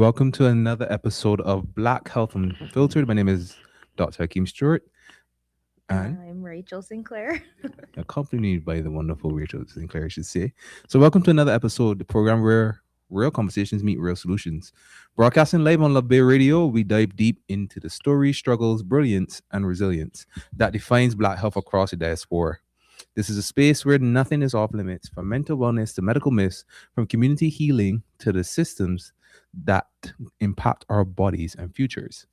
welcome to another episode of Black Health Unfiltered. My name is Dr. Hakeem Stewart, And and I'm Rachel Sinclair. accompanied by the wonderful Rachel Sinclair, I should say. So, welcome to another episode, the program where real conversations meet real solutions. Broadcasting live on Love Bay Radio, we dive deep into the stories, struggles, brilliance, and resilience that defines Black health across the diaspora. This is a space where nothing is off limits, from mental wellness to medical myths, from community healing to the systems that impact our bodies and futures.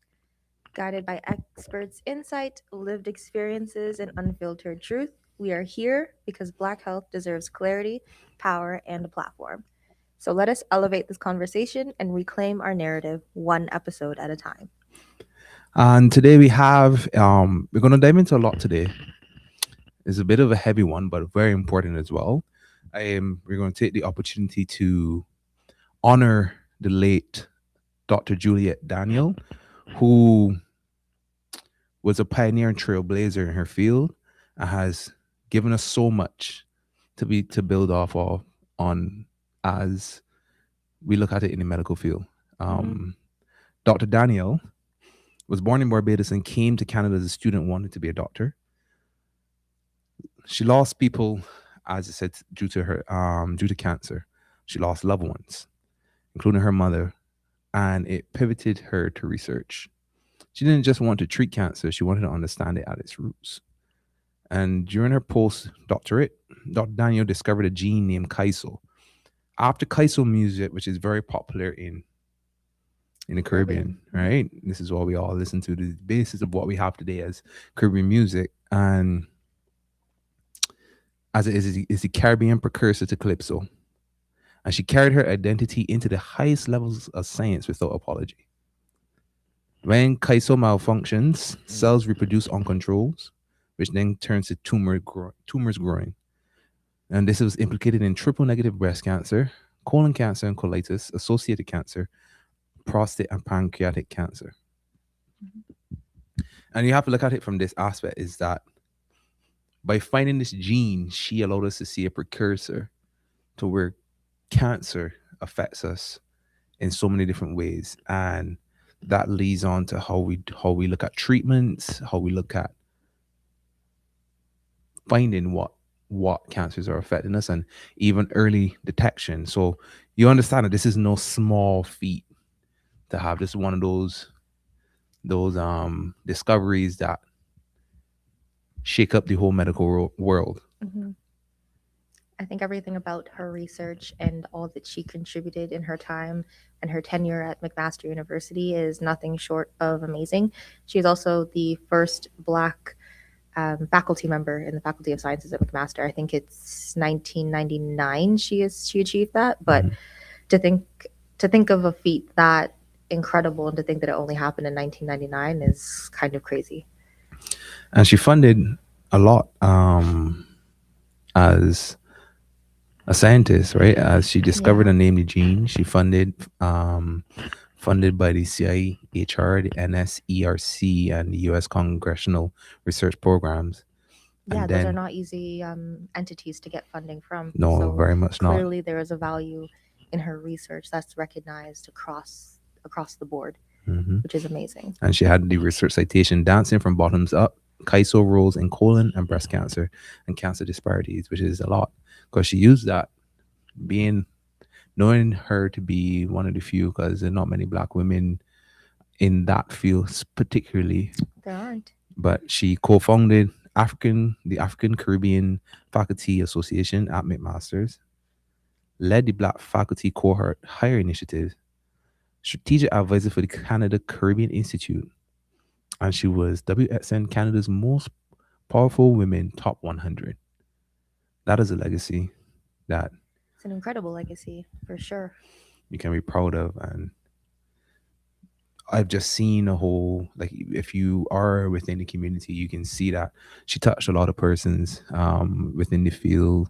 Guided by experts' insight, lived experiences, and unfiltered truth, we are here because Black health deserves clarity, power, and a platform. So let us elevate this conversation and reclaim our narrative one episode at a time. And today we're going to dive into a lot today. It's a bit of a heavy one, but very important as well. We're going to take the opportunity to honor the late Dr. Juliet Daniel, who was a pioneer and trailblazer in her field and has given us so much to build off of on as we look at it in the medical field. Um, Dr. Daniel was born in Barbados and came to Canada as a student wanting to be a doctor. She lost people, as I said, due to cancer. She lost loved ones, including her mother, and it pivoted her to research. She didn't just want to treat cancer; she wanted to understand it at its roots. And during her postdoctorate, Dr. Daniel discovered a gene named Kaiso. After Kaiso music, which is very popular in the Caribbean, right? This is what we all listen to, the basis of what we have today as Caribbean music. And as it is the Caribbean precursor to Calypso. And she carried her identity into the highest levels of science without apology. When Kaiso malfunctions, cells reproduce uncontrolled, which then turns to tumors growing. And this was implicated in triple negative breast cancer, colon cancer and colitis, associated cancer, prostate and pancreatic cancer. And you have to look at it from this aspect is that by finding this gene, she allowed us to see a precursor to where cancer affects us in so many different ways. And that leads on to how we look at treatments, how we look at finding what cancers are affecting us and even early detection. So you understand that this is no small feat to have. This is one of those discoveries that shake up the whole medical world. Mhm. I think everything about her research and all that she contributed in her time and her tenure at McMaster University is nothing short of amazing. She is also the first Black faculty member in the Faculty of Sciences at McMaster. I think it's 1999 she achieved that. But Mhm. to think to think of a feat that incredible and to think that it only happened in 1999 is kind of crazy. And she funded a lot as a scientist, right? As she discovered Yeah. and named the gene, she funded by the CIHR, the NSERC, and the U.S. Congressional Research Programs. Yeah, And those are then, not easy entities to get funding from. no, So very much not. clearly, there is a value in her research that's recognized across the board, Hmm. which is amazing. And she had the research citation Dancing from Bottoms Up, Kaiso Roles in Colon and Breast Cancer and Cancer Disparities, which is a lot because she used that being knowing her to be one of the few because there are not many black women in that field particularly, There aren't. but she co-founded the African Caribbean Faculty Association at McMaster's, led the Black Faculty Cohort Hire Initiative, strategic advisor for the Canada Caribbean Institute, and she was WXN Canada's most powerful women top 100. That is a legacy that It's an incredible legacy for sure. you can be proud of. And I've just seen a whole, like, if you are within the community, you can see that she touched a lot of persons within the field,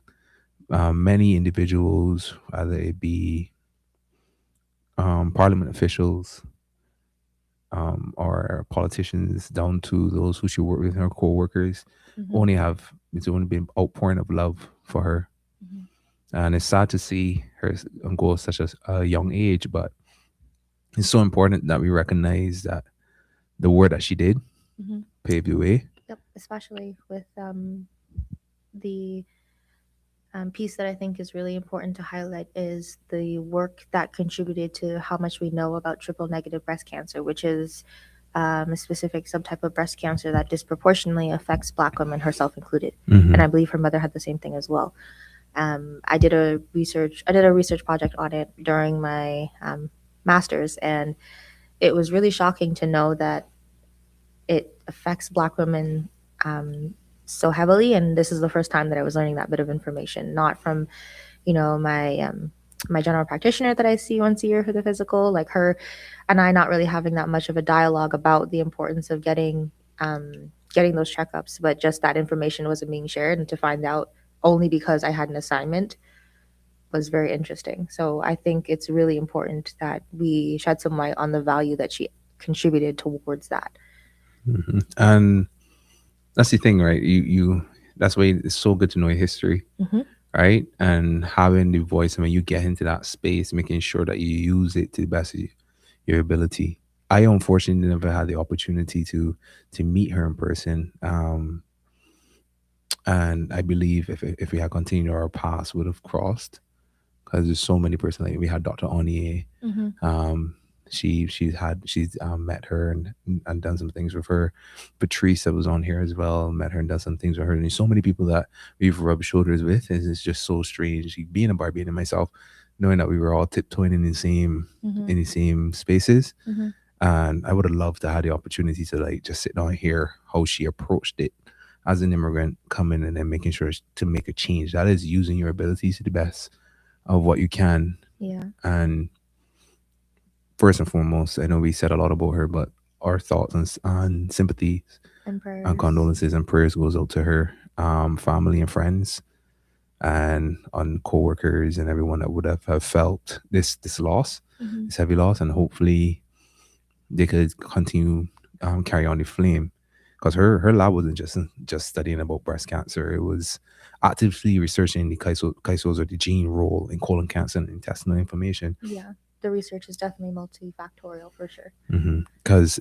many individuals, whether it be parliament officials or politicians, down to those who she worked with, her co-workers, Hmm. only have it's only been outpouring of love for her. Hmm. And it's sad to see her go at such a young age, but It's so important that we recognize that the work that she did Hmm. paved the way. Yep, especially with the piece that I think is really important to highlight is the work that contributed to how much we know about triple negative breast cancer, which is a specific subtype of breast cancer that disproportionately affects Black women, herself included. And Mm-hmm. I believe her mother had the same thing as well. I did a research project on it during my master's, and it was really shocking to know that it affects Black women so heavily. And this is the first time that I was learning that bit of information, not from my general practitioner that I see once a year for the physical, like her and I not really having that much of a dialogue about the importance of getting those checkups, but just that information wasn't being shared, and to find out only because I had an assignment was very interesting. So I think it's really important that we shed some light on the value that she contributed towards that. Mm-hmm. And that's the thing, right? That's why it's so good to know your history, Hmm. right? And having the voice, and when you get into that space, making sure that you use it to the best of your ability. I unfortunately never had the opportunity to meet her in person, and I believe if we had continued, our paths would have crossed, because there's so many persons. Like we had Dr. Onier. Hmm. Um, she's met her and done some things with her. Patrice that was on here as well, met her and done some things with her. And there's so many people that we've rubbed shoulders with. And it's just so strange. Being a Barbadian myself, knowing that we were all tiptoeing Hmm. in the same spaces. Hmm. And I would have loved to have the opportunity to like just sit down and hear how she approached it as an immigrant coming and then making sure to make a change. That is using your abilities to the best of what you can. Yeah. And first and foremost, I know we said a lot about her, but our thoughts and sympathies And and prayers. condolences and prayers goes out to her family and friends and on co-workers and everyone that would have felt this loss, Hmm. this heavy loss, and hopefully they could continue carry on the flame, because her lab wasn't just studying about breast cancer. It was actively researching the kysos or the gene role in colon cancer and intestinal inflammation. Yeah, the research is definitely multifactorial for sure. Because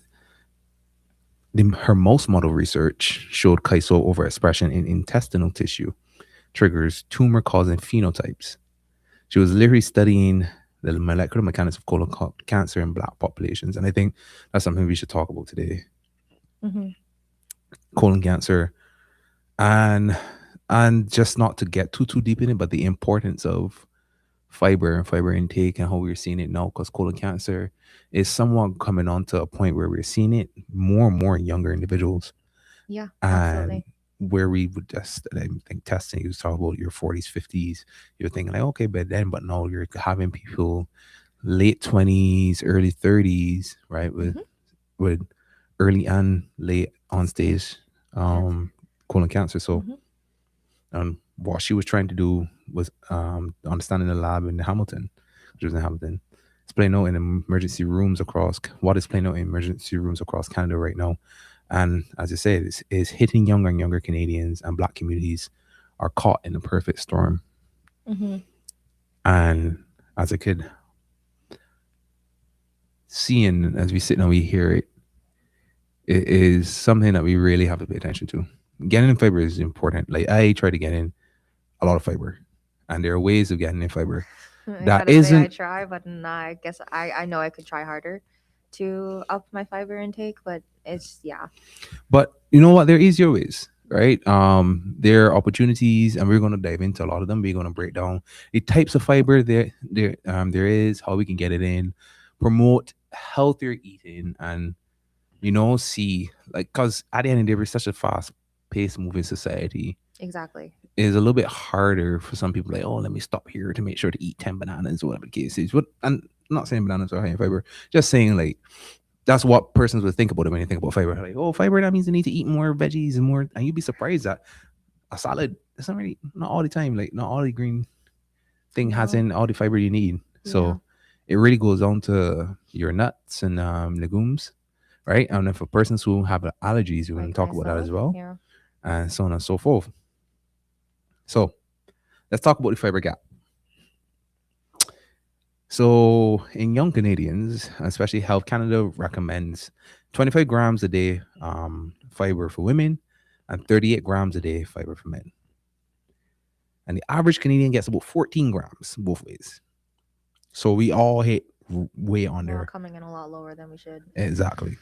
her mouse model research showed kyso overexpression in intestinal tissue triggers tumor causing phenotypes. She was literally studying the molecular mechanics of colon cancer in black populations. And I think that's something we should talk about today. Hmm. Colon cancer, and just not to get too deep in it, but the importance of fiber and fiber intake and how we're seeing it now, because colon cancer is somewhat coming on to a point where we're seeing it more and more in younger individuals. Yeah, And absolutely. where we would just, I think testing, you talk about your 40s, 50s, you're thinking like, okay, but now you're having people late 20s, early 30s, right? Hmm. With early and late on Stage. stage Cancer. colon cancer. So Hmm. what she was trying to do was understanding the lab in Hamilton, which was in Hamilton. It's playing out in emergency rooms across, what is playing out in emergency rooms across Canada right now. And as I said, is hitting younger and younger Canadians, and black communities are caught in the perfect storm. Hmm. And as a kid, seeing as we sit and we hear it, it is something that we really have to pay attention to. Getting in fiber is important. Like I try to get in a lot of fiber, and there are ways of getting in fiber I that gotta say I isn't. try, but nah, I guess I know I could try harder to up my fiber intake, but it's yeah. But you know what? There is your ways, right? There are opportunities, and we're going to dive into a lot of them. We're going to break down the types of fiber there is, how we can get it in, promote healthier eating, and see, like, because at the end of the day, we're such a fast paced moving society. Exactly. It's a little bit harder for some people, like, oh, let me stop here to make sure to eat 10 bananas or whatever the case is. And I'm not saying bananas are high in fiber, just saying like that's what persons would think about it when they think about fiber. Like, oh, fiber, that means they need to eat more veggies and more. And you'd be surprised that a salad, it's not really, not all the time. Like, not all the green thing has No. in all the fiber you need. Yeah. So it really goes down to your nuts and legumes, right? And then for persons who have allergies, we're going to Like talk about that myself. as well, Yeah. and so on and so forth. So let's talk about the fiber gap. So, in young Canadians, especially Health Canada recommends 25 grams a day fiber for women and 38 grams a day fiber for men. And the average Canadian gets about 14 grams both ways. So, we all hit way We're all under. coming in a lot lower than we should. Exactly.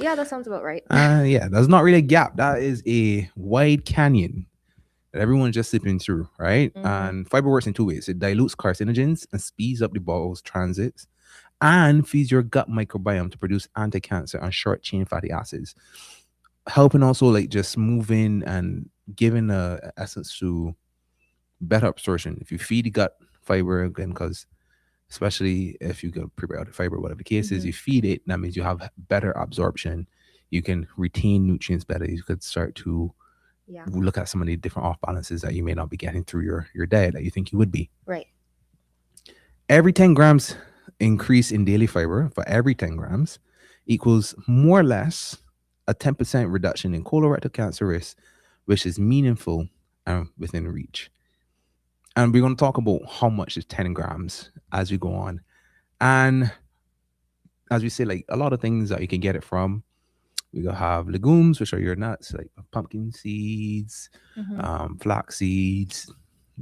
Yeah, that sounds about right. Yeah, that's not really a gap. That is a wide canyon that everyone's just slipping through, right? Mm-hmm. And fiber works in two ways. It dilutes carcinogens and speeds up the body's transits and feeds your gut microbiome to produce anti-cancer and short-chain fatty acids, helping also like just moving and giving a essence to better absorption. If you feed the gut fiber again, because especially if you get prebiotic fiber, whatever the case is, Mm-hmm. you feed it, that means you have better absorption. You can retain nutrients better. You could start to Yeah. look at some of the different off balances that you may not be getting through your diet that you think you would be. Right. Every 10 grams increase in daily fiber for every 10 grams equals more or less a 10% reduction in colorectal cancer risk, which is meaningful and within reach. And we're going to talk about how much is 10 grams as we go on. And as we say, like a lot of things that you can get it from, we gonna have legumes, which are your nuts, like pumpkin seeds, Mm-hmm. flax seeds,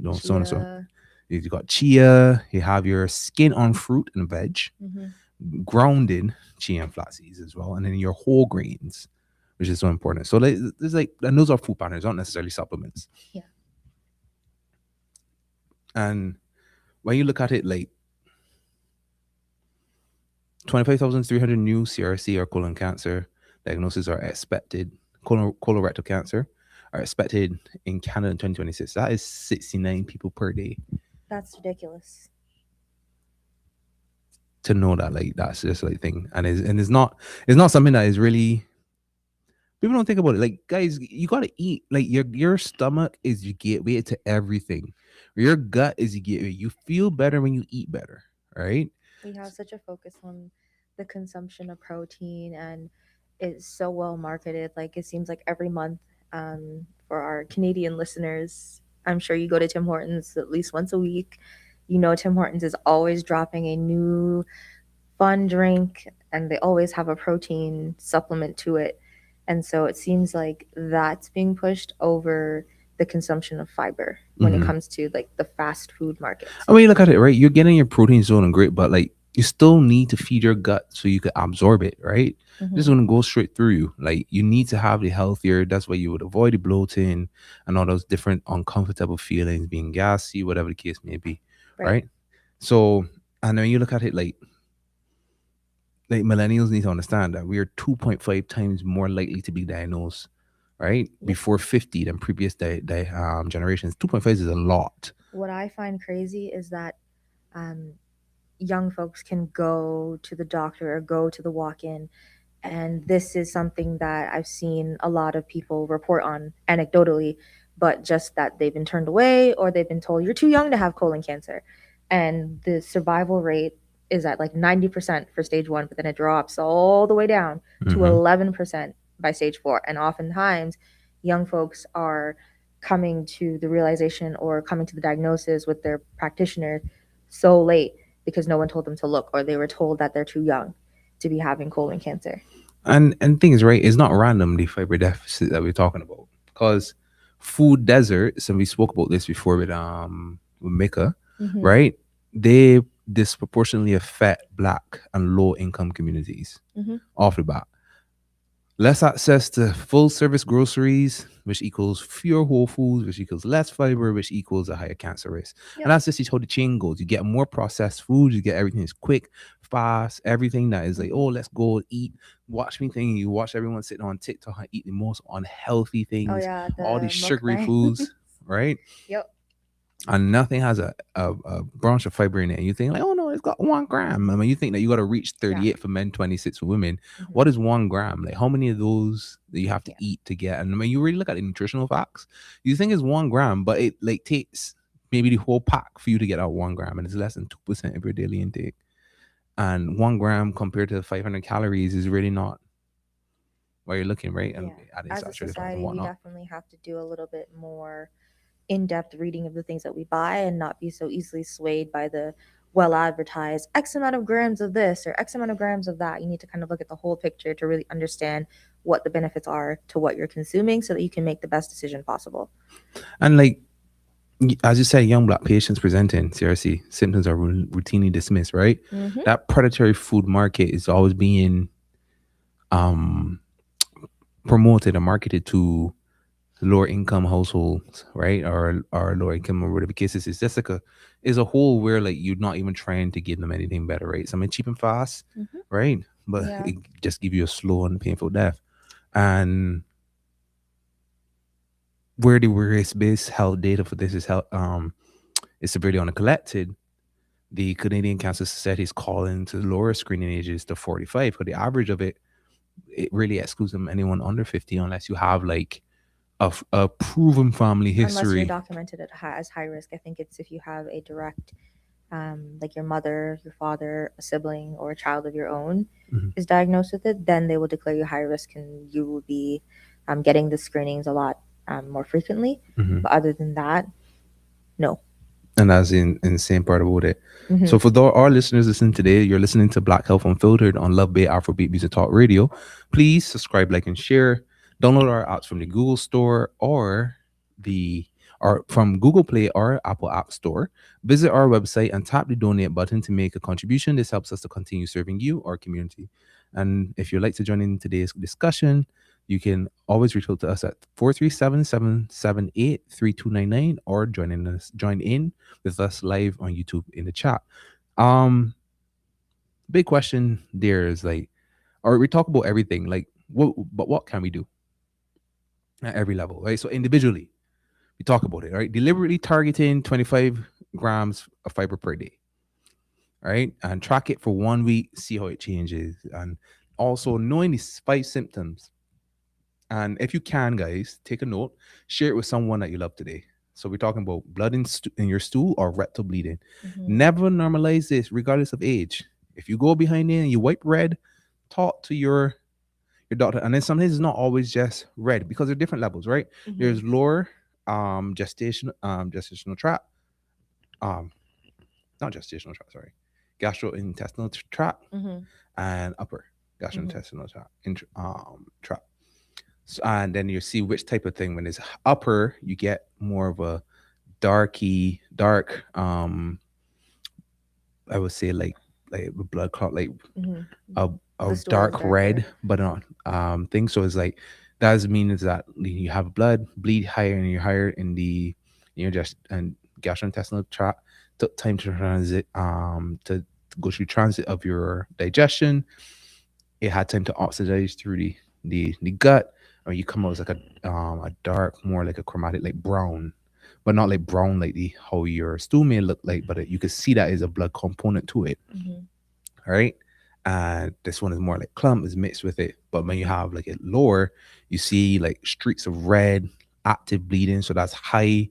so on and so on. Chia. You got chia. You have your skin on fruit and veg, Mm-hmm. grounded chia and flax seeds as well, and then your whole grains, which is so important. So like, there's like, and those are food patterns, not necessarily supplements. Yeah. And when you look at it, like 25,300 new CRC or colon cancer diagnoses are expected, colorectal cancer are expected in Canada in 2026. That is 69 people per day. That's ridiculous. To know that, like, that's just like thing, and it's not something that is really, people don't think about it. Like, guys, you gotta eat. Like, your stomach is your gateway to everything. Your gut is your gateway. You feel better when you eat better, right? We have such a focus on the consumption of protein, and it's so well marketed. Like it seems like every month, for our Canadian listeners, I'm sure you go to Tim Hortons at least once a week. You know, Tim Hortons is always dropping a new fun drink, and they always have a protein supplement to it. And so it seems like that's being pushed over the consumption of fiber when it Mm-hmm. comes to like the fast food market. I mean, look at it, right? You're getting your protein zone and great, but like you still need to feed your gut so you can absorb it, right? This is Mm-hmm. gonna go straight through you. Like you need to have the healthier. That's why you would avoid the bloating and all those different uncomfortable feelings, being gassy, whatever the case may be, Right. right? So, and when you look at it, like millennials need to understand that we are 2.5 times more likely to be diagnosed, right, Yep. before 50 than previous generations. 2.5 is a lot. What I find crazy is that um, young folks can go to the doctor or go to the walk in. And this is something that I've seen a lot of people report on anecdotally, but just that they've been turned away or they've been told you're too young to have colon cancer. And the survival rate is at like 90% for stage one, but then it drops all the way down to Mm-hmm. 11% by stage four. And oftentimes, young folks are coming to the realization or coming to the diagnosis with their practitioner so late because no one told them to look, or they were told that they're too young to be having colon cancer. And things, right, it's not random the fiber deficit that we're talking about, because food deserts, and we spoke about this before with Mika, Mm-hmm. right, they disproportionately affect black and low income communities Mm-hmm. off the bat. Less access to full service groceries, which equals fewer whole foods, which equals less fiber, which equals a higher cancer risk. And Yep. that's just how the chain goes. You get more processed food, you get everything is quick, fast, everything that is like, Mm-hmm. oh, let's go eat. Watch me thing. You watch everyone sitting on TikTok and eat the most unhealthy Oh things, yeah, all these the sugary mukbang. foods, right? Yep. And nothing has a branch of fiber in it. And you think like, oh no, it's got 1 gram. I mean, you think that you got to reach Yeah. 38 for men, 26 for women. Mm-hmm. What is 1 gram? Like how many of those that you have to Yeah. eat to get? And when you really look at the nutritional facts, you think it's 1 gram, but it like takes maybe the whole pack for you to get out 1 gram, and it's less than 2% of your daily intake. And 1 gram compared to 500 calories is really not where you're looking, right? And Yeah. adding As a saturated fat and society, we whatnot. definitely have to do a little bit more in-depth reading of the things that we buy and not be so easily swayed by the well advertised X amount of grams of this or X amount of grams of that. You need to kind of look at the whole picture to really understand what the benefits are to what you're consuming so that you can make the best decision possible. And like as you said, young black patients presenting CRC symptoms are routinely dismissed, right? Mm-hmm. That predatory food market is always being um, promoted and marketed to lower income households, right? Or lower income or whatever cases. It's just like a is a whole where like you're not even trying to give them anything better, right? Something cheap and fast, Mm-hmm. right? But Yeah. it just give you a slow and painful death. And where the risk based health data for this is how is severely collected. The Canadian Cancer Society is calling to lower screening ages to 45 because the average of it really excludes them anyone under 50 unless you have like a proven family Unless you're history. documented as high risk. I think it's if you have a direct, like your mother, your father, a sibling, or a child of your own Mhm, is diagnosed with it, then they will declare you high risk and you will be getting the screenings a lot more frequently. mhm. But other than that, no. And that's in the same part about it. Hmm. So for our listeners listening today, you're listening to Black Health Unfiltered on Love Bay Afrobeat Music Talk Radio. Please subscribe, like, and share. Download our apps from the Google Store the or from Google Play or Apple App Store. Visit our website and tap the donate button to make a contribution. This helps us to continue serving you, our community. And if you'd like to join in today's discussion, you can always reach out to us at 437-778-3299 or join in with us live on YouTube in the chat. Um, big question there is like, or we talk about everything, like what can we do at every level, right? So individually, we talk about it, right? Deliberately targeting 25 grams of fiber per day, right? And track it for 1 week, see how it changes. And also knowing these 5 symptoms. And if you can, guys, take a note, share it with someone that you love today. So we're talking about blood in your stool or rectal bleeding. Hmm. Never normalize this, regardless of age. If you go behind it and you wipe red, talk to your doctor. And then sometimes it's not always just red because there are different levels, right? Hmm. There's lower gestational tract, um, not gestational tract, sorry, gastrointestinal tract, Hmm. and upper Hmm. gastrointestinal tract. So, and then you see which type of thing. When it's upper, you get more of a dark, I would say like a blood clot, like Hmm. a The stool is dark red, darker. but not thing. So it's like that doesn't mean is that you have blood bleed higher and you're higher in the just and gastrointestinal tract. Took time to transit to go through transit of your digestion. It had time to oxidize through the gut, or you come out as like a dark, more like a chromatic, like brown, but not like brown like the how your stool may look like, but you could see that is a blood component to it. Hmm. All right. And this one is more like clump is mixed with it. But when you have like it lower, you see like streaks of red, active bleeding. So that's high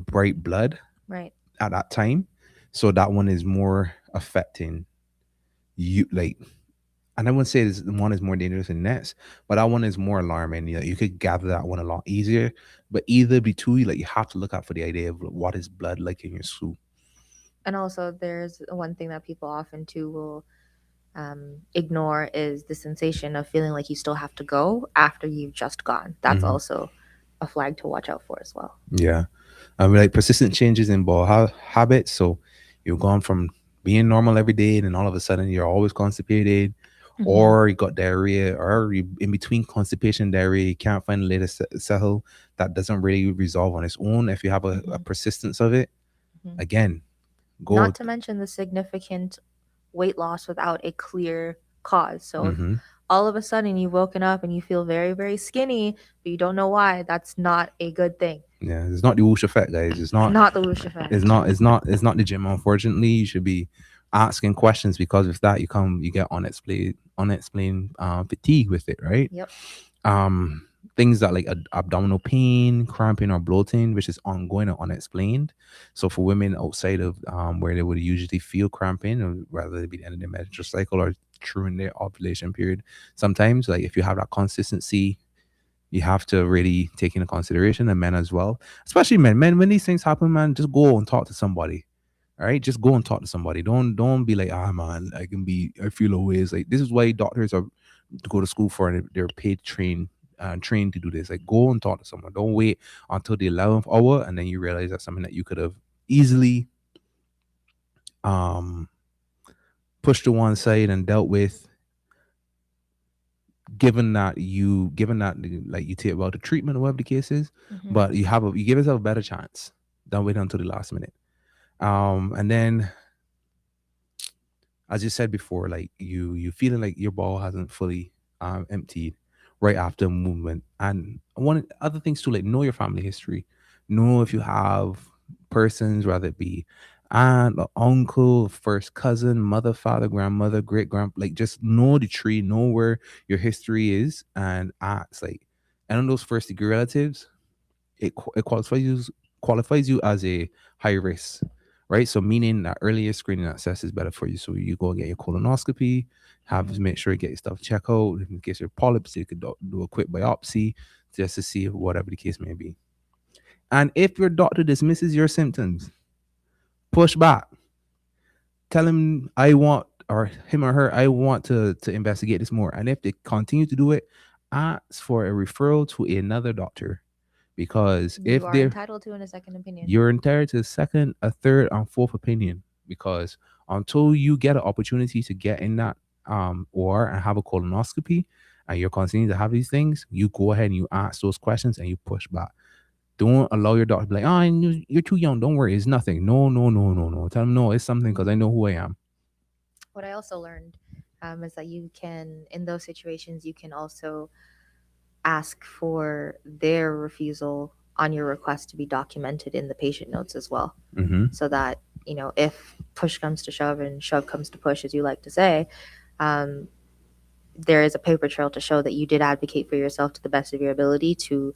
bright blood Right. at that time. So that one is more affecting you, like, and I wouldn't say this one is more dangerous than next, but that one is more alarming. You could gather that one a lot easier. But either be two, like you have to look out for the idea of what is blood like in your stool. And also, there's one thing that people often too will ignore is the sensation of feeling like you still have to go after you've just gone. That's Hmm. also a flag to watch out for as well. Yeah. I mean, like persistent changes in bowel habits. So you've gone from being normal every day, and then all of a sudden you're always constipated, Hmm. or you got diarrhea, or you in between constipation and diarrhea, you can't find the latest settle that doesn't really resolve on its own. If you have a Hmm. persistence of it, Hmm. again, go. Not to mention the significant weight loss without a clear cause. So if Hmm. all of a sudden you've woken up and you feel very, very skinny, but you don't know why, that's not a good thing. Yeah, it's not the whoosh effect, guys. It's It's not. not the whoosh effect. It's not the gym. Unfortunately, you should be asking questions because if that you get unexplained fatigue with it, right? Yep. um Things that like abdominal pain, cramping, or bloating, which is ongoing or unexplained. So for women outside of where they would usually feel cramping, or rather it be the end of their menstrual cycle or during their ovulation period, sometimes like if you have that consistency, you have to really take into consideration, and men as well, especially men when these things happen, man, just go and talk to somebody, All right, just go and talk to somebody. Don't be like, ah man, I feel always like this is why doctors are to go to school for and they're paid trained to do this. Like go and talk to someone. Don't wait until the 11th hour and then you realize that's something that you could have easily um pushed to one side and dealt with, given that like you take about the treatment or whatever the case is. Hmm. But you give yourself a better chance than wait until the last minute. And then, as you said before, like you feeling like your ball hasn't fully emptied right after movement. And one other things too, like know your family history. Know if you have persons, whether it be aunt or uncle, first cousin, mother, father, grandmother, great grand, like just know the tree, know where your history is, and ask like, and on those first degree relatives, it qualifies you as a high risk, right? So meaning that earlier screening access is better for you. So you go and get your colonoscopy, have Hmm. make sure you get your stuff checked out in case you're polyps. You could do a quick biopsy just to see whatever the case may be. And if your doctor dismisses your symptoms, push back. Tell him I want, or him or her, I want to investigate this more. And if they continue to do it, ask for a referral to another doctor, because You if are they're entitled to in a second opinion. you're entitled to a second, a third, and fourth opinion. Because until you get an opportunity to get in that or and have a colonoscopy, and you're continuing to have these things, you go ahead and you ask those questions and you push back. Don't allow your doctor to be like, oh, you're too young. Don't worry, it's nothing. No, no, no, no, no. Tell them no, it's something because I know who I am. What I also learned is that you can, in those situations, you can also ask for their refusal on your request to be documented in the patient notes as well. Mm-hmm. So that, if push comes to shove and shove comes to push, as you like to say, um, there is a paper trail to show that you did advocate for yourself to the best of your ability to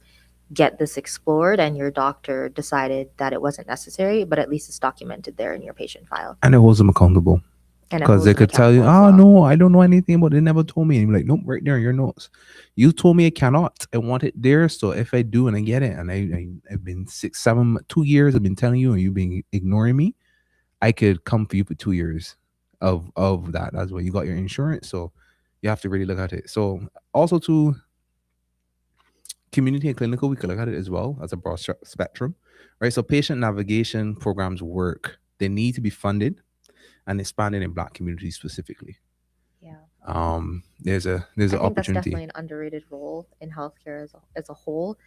get this explored, and your doctor decided that it wasn't necessary, but at least it's documented there in your patient file. And it holds them accountable. And it Because holds they them could tell you, accountable as oh, well. no, I don't know anything about it. They never told me. And you're like, nope, right there in your notes. You told me I cannot. I want it there. So if I do and I get it, and I've been 2 years, I've been telling you, and you've been ignoring me, I could come for you for 2 years of that. That's why you got your insurance. So you have to really look at it. So also to community and clinical, we could look at it as well as a broad spectrum, right? So patient navigation programs work. They need to be funded and expanded in Black communities specifically. Yeah. There's I an think that's opportunity. definitely an underrated role in healthcare as a whole,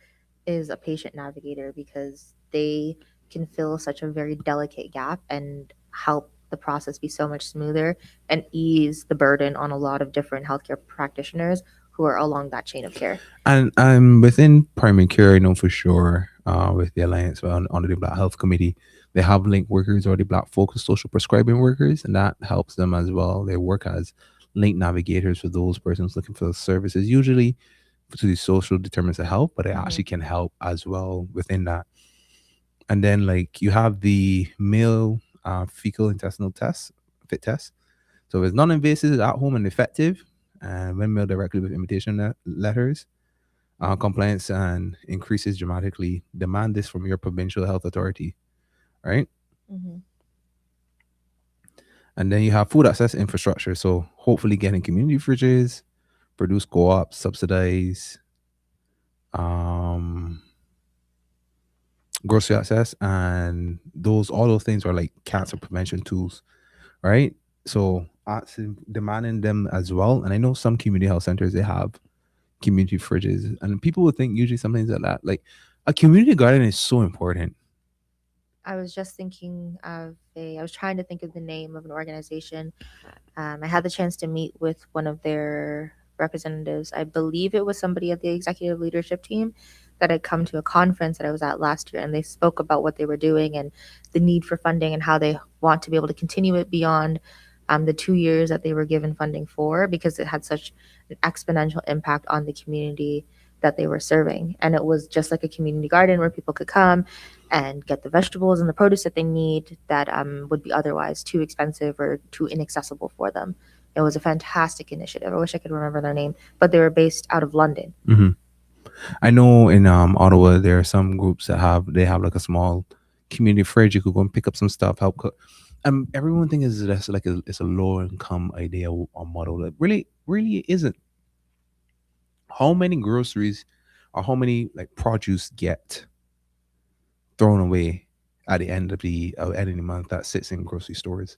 is a patient navigator, because they can fill such a very delicate gap and help the process be so much smoother and ease the burden on a lot of different healthcare practitioners who are along that chain of care. And within primary care, I know for sure, with the alliance under the Black Health Committee, they have link workers or the Black focused social prescribing workers, and that helps them as well. They work as link navigators for those persons looking for those services, usually to the social determinants of health, but it Hmm. actually can help as well within that. And then like you have the male fecal intestinal test, fit test. So it's non-invasive, at home, and effective, and when mailed directly with invitation letters. Compliance and increases dramatically. Demand this from your provincial health authority, right? Hmm. And then you have food access infrastructure. So hopefully getting community fridges, produce co-ops, subsidize um, grocery access, and all those things are like cancer prevention tools, right? So demanding them as well. And I know some community health centers, they have community fridges, and people would think usually some things like that. Like a community garden is so important. I was just thinking I was trying to think of the name of an organization. I had the chance to meet with one of their representatives. I believe it was somebody at the executive leadership team that had come to a conference that I was at last year, and they spoke about what they were doing and the need for funding and how they want to be able to continue it beyond the 2 years that they were given funding for, because it had such an exponential impact on the community that they were serving. And it was just like a community garden where people could come and get the vegetables and the produce that they need that would be otherwise too expensive or too inaccessible for them. It was a fantastic initiative. I wish I could remember their name, but they were based out of London. Hmm. I know in Ottawa there are some groups that have like a small community fridge. You could go and pick up some stuff, help cook. Everyone thinks that's like it's a low income idea or model that really isn't. How many groceries or how many like produce get thrown away at the end of the month that sits in grocery stores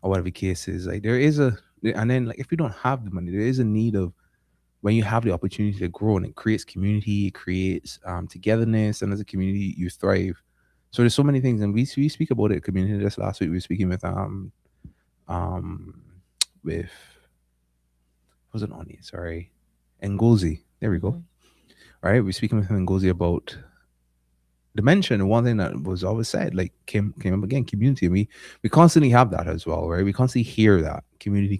or whatever the case is? Like there is a and then like if you don't have the money, there is a need of when you have the opportunity to grow, and it creates community, it creates togetherness, and as a community you thrive. So there's so many things, and we speak about it community. Just last week we were speaking um with wasn't Oni, sorry, Ngozi. There we go. Hmm. All right, we're speaking with Ngozi about dementia. And one thing that was always said, like came up again, community. And we constantly have that as well, right? We constantly hear that community.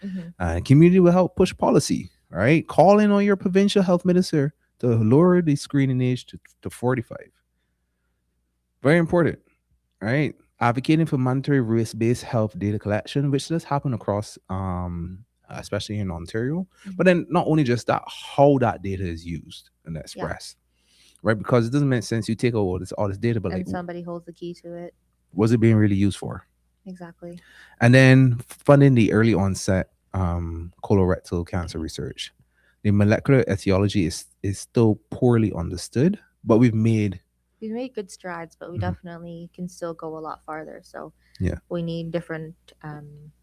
Hmm. Community will help push policy, right? Call in on your provincial health minister to lower the screening age to 45. Very important, right? Advocating for mandatory risk-based health data collection, which does happen across, especially in Ontario. But Hmm. then not only just that, how that data is used and Yeah. expressed, right? Because it doesn't make sense you take all this data, but like, And somebody holds the key to it. was it being really used for? Exactly. And then funding the early onset colorectal cancer research. The molecular etiology is still poorly understood, but we've made. We've made good strides, but we Mhm, definitely can still go a lot farther. So yeah. we need different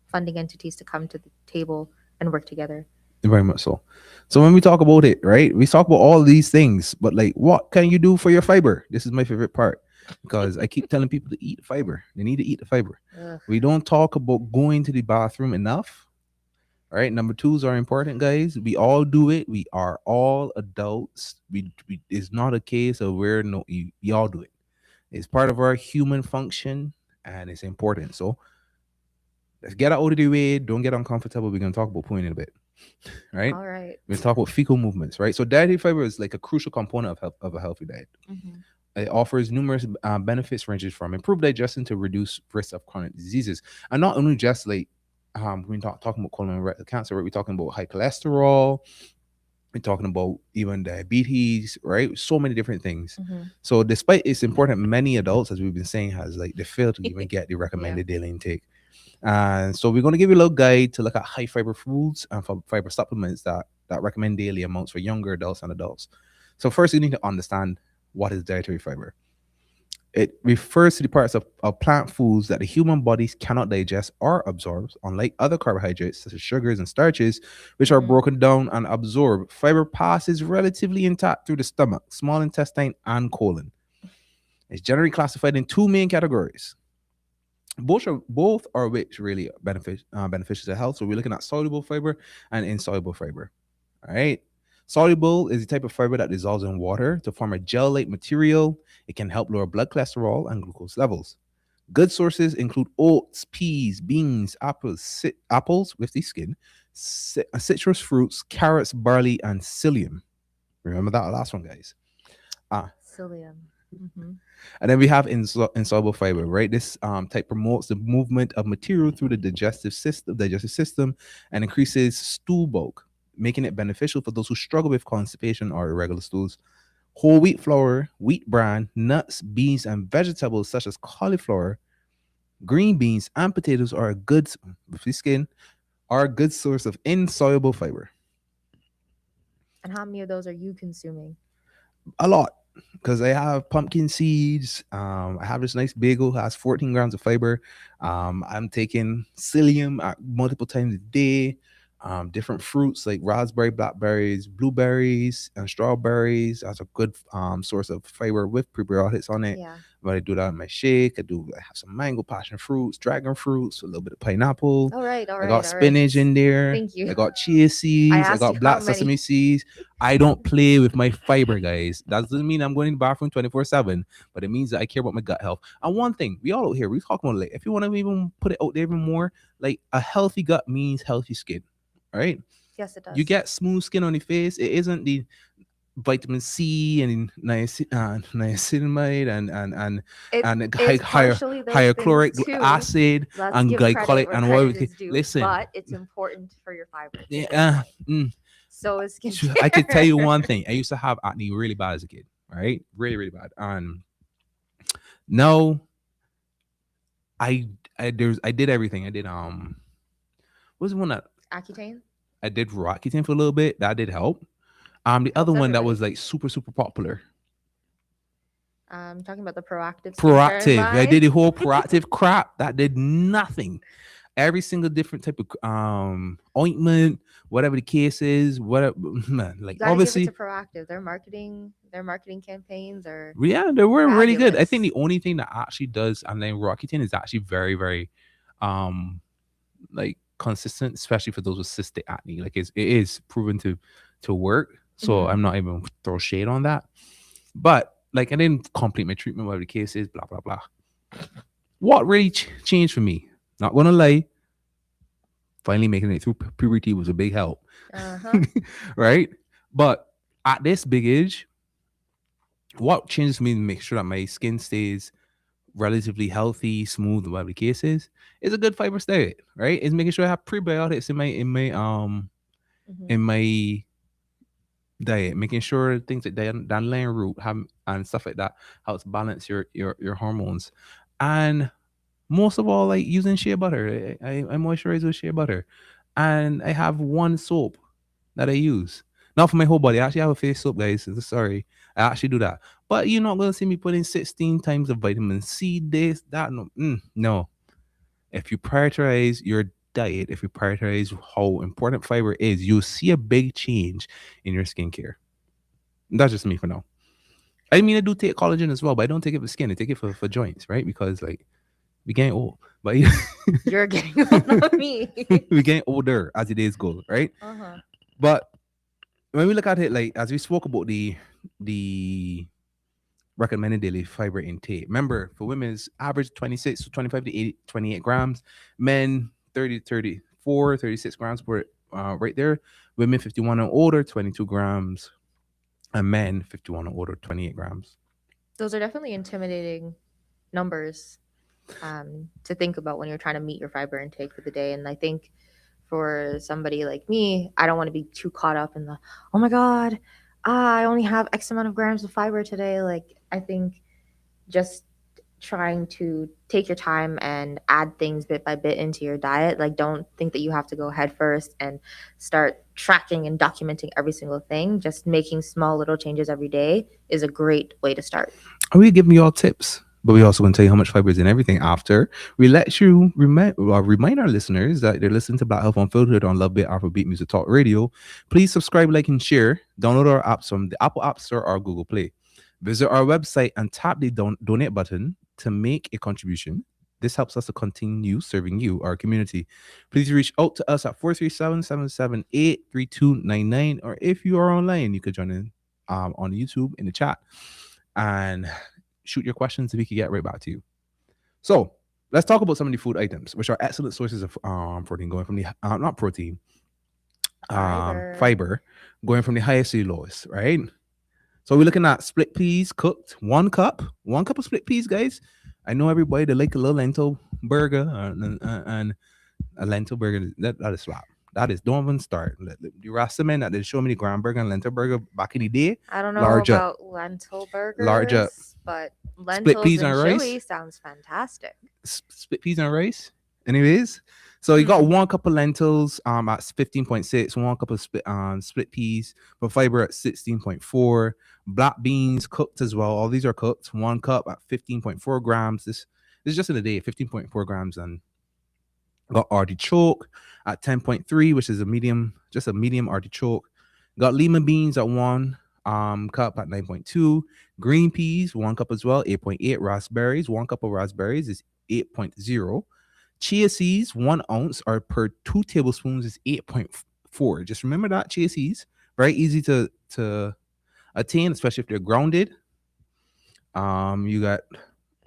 funding entities to come to the table and work together. Very much so. So when we talk about it, right, we talk about all these things, but like, what can you do for your fiber? This is my favorite part because I keep telling people to eat fiber. They need to eat the fiber. Ugh. We don't talk about going to the bathroom enough. All right, number twos are important, guys. We all do it. We are all adults. We it's not a case of we're no. We all do it. It's part of our human function, and it's important. So let's get out of the way. Don't get uncomfortable. We're gonna talk about pooping in a bit, right? All right. We're gonna talk about fecal movements, right? So dietary fiber is like a crucial component of a healthy diet. Mm-hmm. It offers numerous benefits, ranges from improved digestion to reduce risk of chronic diseases, and not only just like we're talking about colorectal cancer, right? We're talking about high cholesterol. We're talking about even diabetes, right? So many different things. Mm-hmm. So despite its important, many adults, as we've been saying, has like they fail to even get the Yeah. recommended daily intake. And so we're going to give you a little guide to look at high fiber foods and fiber supplements that recommend daily amounts for younger adults and adults. So first, you need to understand what is dietary fiber. It refers to the parts of plant foods that the human bodies cannot digest or absorb, unlike other carbohydrates such as sugars and starches, which are Mm-hmm. broken down and absorbed. Fiber passes relatively intact through the stomach, small intestine, and colon. It's generally classified in two main categories. Both are which really beneficial to health. So we're looking at soluble fiber and insoluble fiber. All right. Soluble is the type of fiber that dissolves in water to form a gel-like material. It can help lower blood cholesterol and glucose levels. Good sources include oats, peas, beans, apples with the skin, citrus fruits, carrots, barley, and psyllium. Remember that last one, guys. Ah, Psyllium. Mm-hmm. and then we have insoluble fiber, right? This type promotes the movement of material through the digestive system, and increases stool bulk, making it beneficial for those who struggle with constipation or irregular stools. Whole wheat flour, wheat bran, nuts, beans, and vegetables such as cauliflower, green beans, and potatoes are a good with the skin are a good source of insoluble fiber. And how many of those are you consuming? A lot because I have pumpkin seeds. I have this nice bagel has 14 grams of fiber. I'm taking psyllium multiple times a day. Different fruits like raspberry, blackberries, blueberries, and strawberries. That's a good source of fiber with prebiotics on it. Yeah. But I do that in my shake. I have some mango, passion fruits, dragon fruits, a little bit of pineapple. All right. All I right. got All right. spinach in there. Thank you. I got chia I seeds. I asked you got how black many. sesame seeds. I don't play with my fiber, guys. That doesn't mean I'm going to the bathroom 24/7, but it means that I care about my gut health. And one thing, we all out here, we talk about like if you want to even put it out there even more, like a healthy gut means healthy skin. Right? Yes, it You does. get smooth skin on your face. It isn't the vitamin C and niacinamide and It's higher partially those higher things chloric too. acid Let's and give credit glycolic where and what. credit is due, Listen, but it's important for your fiber. It's a yeah, good point. So is I could tell skincare. you one thing. I used to have acne really bad as a kid, right? Really, really bad. And now I did everything. I did what was the one that Accutane? I did Rocketting for a little bit. That did help. The other Helps one that was everybody. like super popular, Talking about the proactive skincare Proactive. I line. did the whole Proactive crap. That did nothing. Every single different type of ointment, whatever the case is, whatever. Man, like You got to give it to obviously, proactive. Their marketing campaigns are yeah, they were really good. I think fabulous. the only thing that actually does online Rocketting is actually very um like consistent, especially for those with cystic acne. Like it is proven to work. So Hmm. I'm not even throw shade on that. But like I didn't complete my treatment, whatever the case is, blah blah blah. What really changed for me? Not gonna lie, finally making it through puberty was a big help, Uh-huh. right? But at this big age, what changes for me to make sure that my skin stays relatively healthy, smooth, whatever the case is a good fiber diet, right? Is making sure I have prebiotics in Hmm. my diet, making sure things like dandelion root have and stuff like that helps balance your hormones, and most of all, like using shea butter. I moisturize with shea butter, and I have one soap that I use. Not for my whole body. I actually have a face soap, guys. Sorry, I actually do that. But you're not gonna see me putting 16 times of vitamin C, this, that. No, no. If you prioritize your diet, if you prioritize how important fiber is, you'll see a big change in your skincare. That's just me for now. I mean, I do take collagen as well, but I don't take it for skin. I take it for joints, right? Because like we getting old, but You're getting old on me. we getting older as the days go, right? Uh-huh. But when we look at it, like as we spoke about the recommended daily fiber intake, remember for women is average 26 to 25 to 80, 28 grams, men 30 to 34, 36 grams per right there. Women 51 and older, 22 grams, and men 51 and older, 28 grams. Those are definitely intimidating numbers to think about when you're trying to meet your fiber intake for the day. And I think for somebody like me, I don't want to be too caught up in the, oh my God, I only have X amount of grams of fiber today. Like, I think just trying to take your time and add things bit by bit into your diet. Like, don't think that you have to go head first and start tracking and documenting every single thing. Just making small little changes every day is a great way to start. Are we giving you all tips? But we also going to tell you how much fiber is in everything after we let you remind our listeners that they're listening to Black Health Unfiltered on Love Bit Afrobeat Music Talk Radio. Please subscribe, like, and share. Download our apps from the Apple App Store or Google Play. Visit our website and tap the donate button to make a contribution. This helps us to continue serving you, our community. Please reach out to us at 437-778-3299. Or if you are online, you could join in on YouTube in the chat and shoot your questions and we can get right back to you. So let's talk about some of the food items, which are excellent sources of protein, going from the not protein, Fiber. fiber, going from the highest to the lowest, right? So we're looking at split peas cooked, 1 cup of split peas, guys. I know everybody they like a little lentil burger and a lentil burger. That is slap. That is don't even start. The Rasta men that did show me the ground burger and lentil burger back in the day, I don't know larger, about lentil larger burgers, but split lentils peas and and rice. chili sounds fantastic. Split peas and rice. Anyways, so you got Hmm. 1 cup of lentils at 15.6, 1 cup of split peas for fiber at 16.4, black beans cooked as well. All these are cooked. 1 cup at 15.4 grams. This is just in a day, 15.4 grams. And got artichoke at 10.3, which is a medium, just a medium artichoke. Got lima beans at 1 cup at 9.2. Green peas, 1 cup as well, 8.8. Raspberries, 1 cup of raspberries is 8.0. Chia seeds, 1 ounce, or per 2 tablespoons is 8.4. Just remember that chia seeds, very easy to attain, especially if they're grounded. You got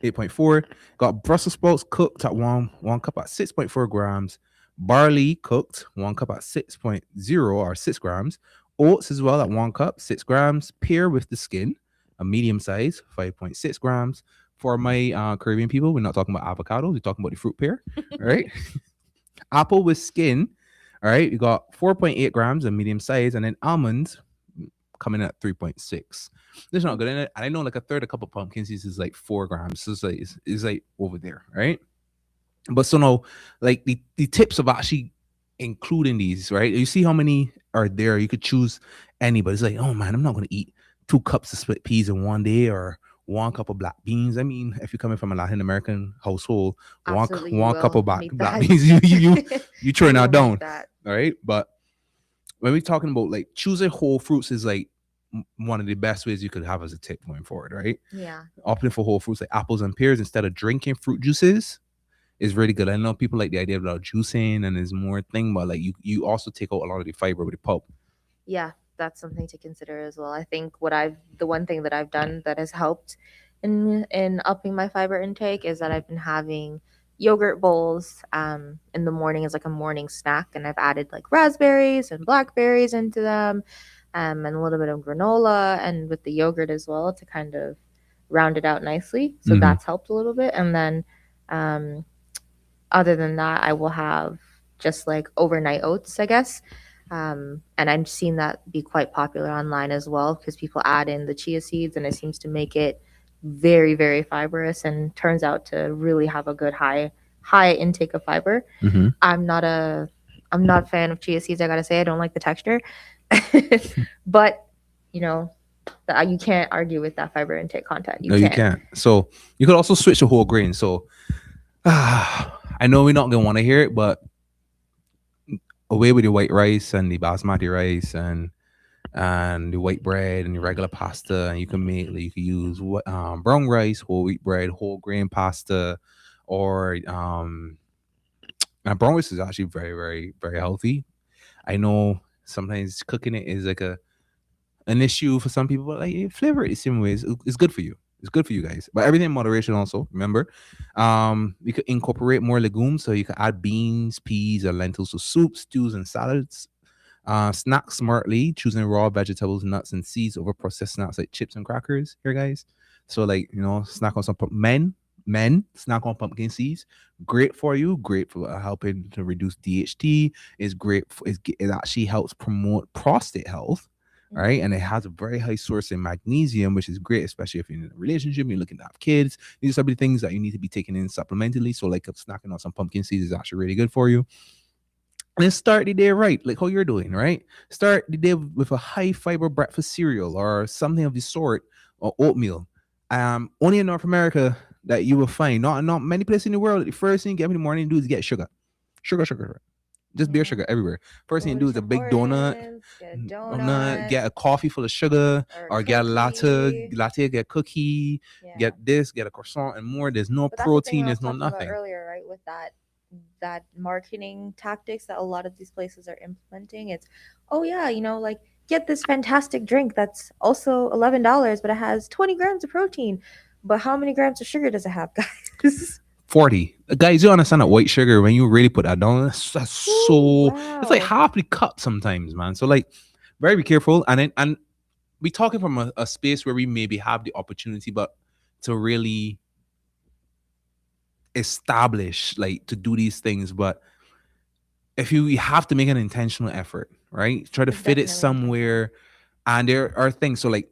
8.4. Got Brussels sprouts cooked at one cup at 6.4 grams. Barley cooked 1 cup at 6.0 or 6 grams. Oats as well at 1 cup, 6 grams. Pear with the skin, a medium size, 5.6 grams. For my Caribbean people, we're not talking about avocados, we're talking about the fruit pear, right? Apple with skin, all right, you got 4.8 grams, a medium size, and then almonds coming at 3.6. That's not good. And I know like a third a cup of pumpkin seeds is like 4 grams. So it's like over there, right? But so now, like the tips of actually including these, right? You see how many are there. You could choose any, but it's like, oh man, I'm not gonna eat 2 cups of split peas in one day or 1 cup of black beans. I mean, if you're coming from a Latin American household, Absolutely, you one cup of will black meet black that. beans, you turn You that will meet down, that. all right? But when we're talking about like choosing whole fruits is like one of the best ways you could have as a tip going forward, right? Yeah. Opting for whole fruits like apples and pears instead of drinking fruit juices is really good. I know people like the idea about juicing and there's more thing, but like you also take out a lot of the fiber with the pulp. Yeah, that's something to consider as well. I think the one thing that I've done that has helped in upping my fiber intake is that I've been having yogurt bowls in the morning as like a morning snack, and I've added like raspberries and blackberries into them, and a little bit of granola and with the yogurt as well to kind of round it out nicely. So Mm-hmm. that's helped a little bit. And then um, other than that, I will have just like overnight oats, I guess. And I've seen that be quite popular online as well because people add in the chia seeds and it seems to make it very, very fibrous and turns out to really have a good high intake of fiber. Mm-hmm. I'm not a I'm not a fan of chia seeds, I gotta say. I don't like the texture. But you know, you can't argue with that fiber intake content. You No, you can't. can't. So you could also switch to whole grain. So I know we're not gonna want to hear it, but away with the white rice and the basmati rice and the white bread and the regular pasta, and you can make like, you can use what brown rice, whole wheat bread, whole grain pasta, or and brown rice is actually very healthy. I know sometimes cooking it is like a an issue for some people, but like flavor it the same way. It's good for you. It's good for you guys. But everything in moderation also, remember. You could incorporate more legumes, so you can add beans, peas, or lentils to soups, stews, and salads. Snack smartly, choosing raw vegetables, nuts, and seeds over processed snacks like chips and crackers. Here, guys. So, like snack on some men snack on pumpkin seeds. Great for you. Great for helping to reduce DHT. Is great. It actually helps promote prostate health. Right, and it has a very high source in magnesium, which is great, especially if you're in a relationship, you're looking to have kids. These are some of the things that you need to be taking in supplementally. So, like snacking on some pumpkin seeds is actually really good for you. And then start the day right, like how you're doing, right? Start the day with a high fiber breakfast cereal or something of the sort, or oatmeal. Only in North America that you will find, not many places in the world. The first thing you get up in the morning to do is get sugar, sugar, just beer Yeah. sugar everywhere. First thing you Go do to is a Tim big donut, Hortons, get a donut get a coffee full of sugar, or a or get a cookie. get cookie, Yeah. get this, get a croissant and more. There's no But that's the thing protein, I was there's no talking about nothing. earlier, right? With that marketing tactics that a lot of these places are implementing. It's, oh yeah, like get this fantastic drink that's also $11, but it has 20 grams of protein. But how many grams of sugar does it have, guys? 40. Guys, you understand that white sugar, when you really put that down, that's Ooh, so, it's like wow. half the cup sometimes, man. So, like, very be careful. And we talking from a space where we maybe have the opportunity, but to really establish, like, to do these things. But if you have to make an intentional effort, right? Try to It's fit it definitely intentional. somewhere. And there are things. So, like,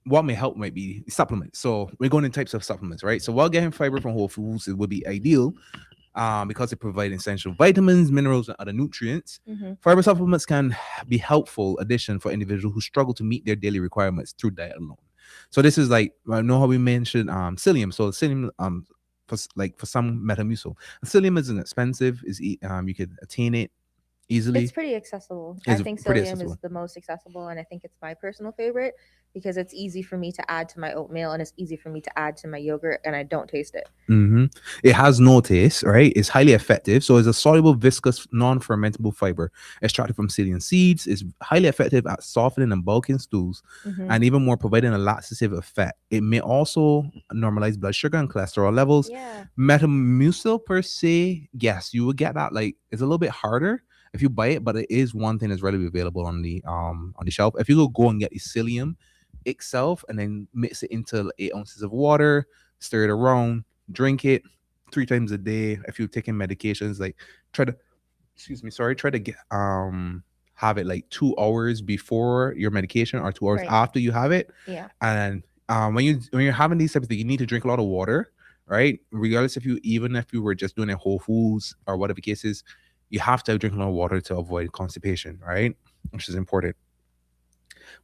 what may help might be supplements. So we're going in types of supplements, right? So while getting fiber from whole foods, it would be ideal because it provides essential vitamins, minerals, and other nutrients. Hmm. Fiber supplements can be helpful addition for individuals who struggle to meet their daily requirements through diet alone. So this is like I know how we mentioned psyllium. So psyllium for some Metamucil. Psyllium isn't expensive. You could attain it It's easily. pretty accessible. I It's think pretty psyllium is accessible. the most accessible, and I think it's my personal favorite because it's easy for me to add to my oatmeal and it's easy for me to add to my yogurt, and I don't taste it. hmm It has no taste, right? It's highly effective. So it's a soluble, viscous, non-fermentable fiber extracted from psyllium seeds. It's highly effective at softening and bulking stools, Hmm. and even more providing a laxative effect. It may also normalize blood sugar and cholesterol levels. Yeah. Metamucil per se, yes, you will get that. Like it's a little bit harder if you buy it, but it is one thing that's readily available on the shelf. If you go and get the psyllium itself and then mix it into 8 ounces of water, stir it around, drink it 3 times a day. If you're taking medications, like try to try to get have it like 2 hours before your medication or 2 hours Right. after you have it. Yeah. And when you're having these types of things, you need to drink a lot of water, right? Regardless even if you were just doing a Whole Foods or whatever the case is, you have to drink a lot of water to avoid constipation, right? Which is important.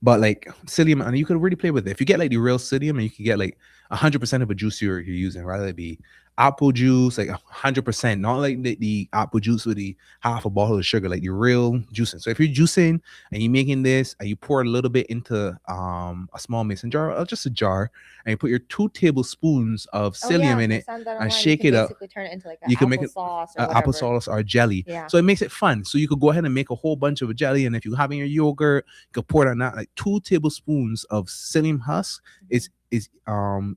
But like psyllium, and you could really play with it. If you get like the real psyllium, and you can get like 100% of a juice you're using, rather it be apple juice, like 100%, not like the apple juice with the half a bottle of sugar, like the real juicing. So if you're juicing and you're making this and you pour a little bit into a small mason jar or just a jar, and you put your 2 tablespoons of Oh yeah, psyllium in I it saw that and online. You shake can it up, basically turn it into like you an can make it applesauce or whatever. applesauce or jelly. Yeah. So it makes it fun. So you could go ahead and make a whole bunch of a jelly. And if you're having your yogurt, you could pour it on that. Like 2 tablespoons of psyllium husk is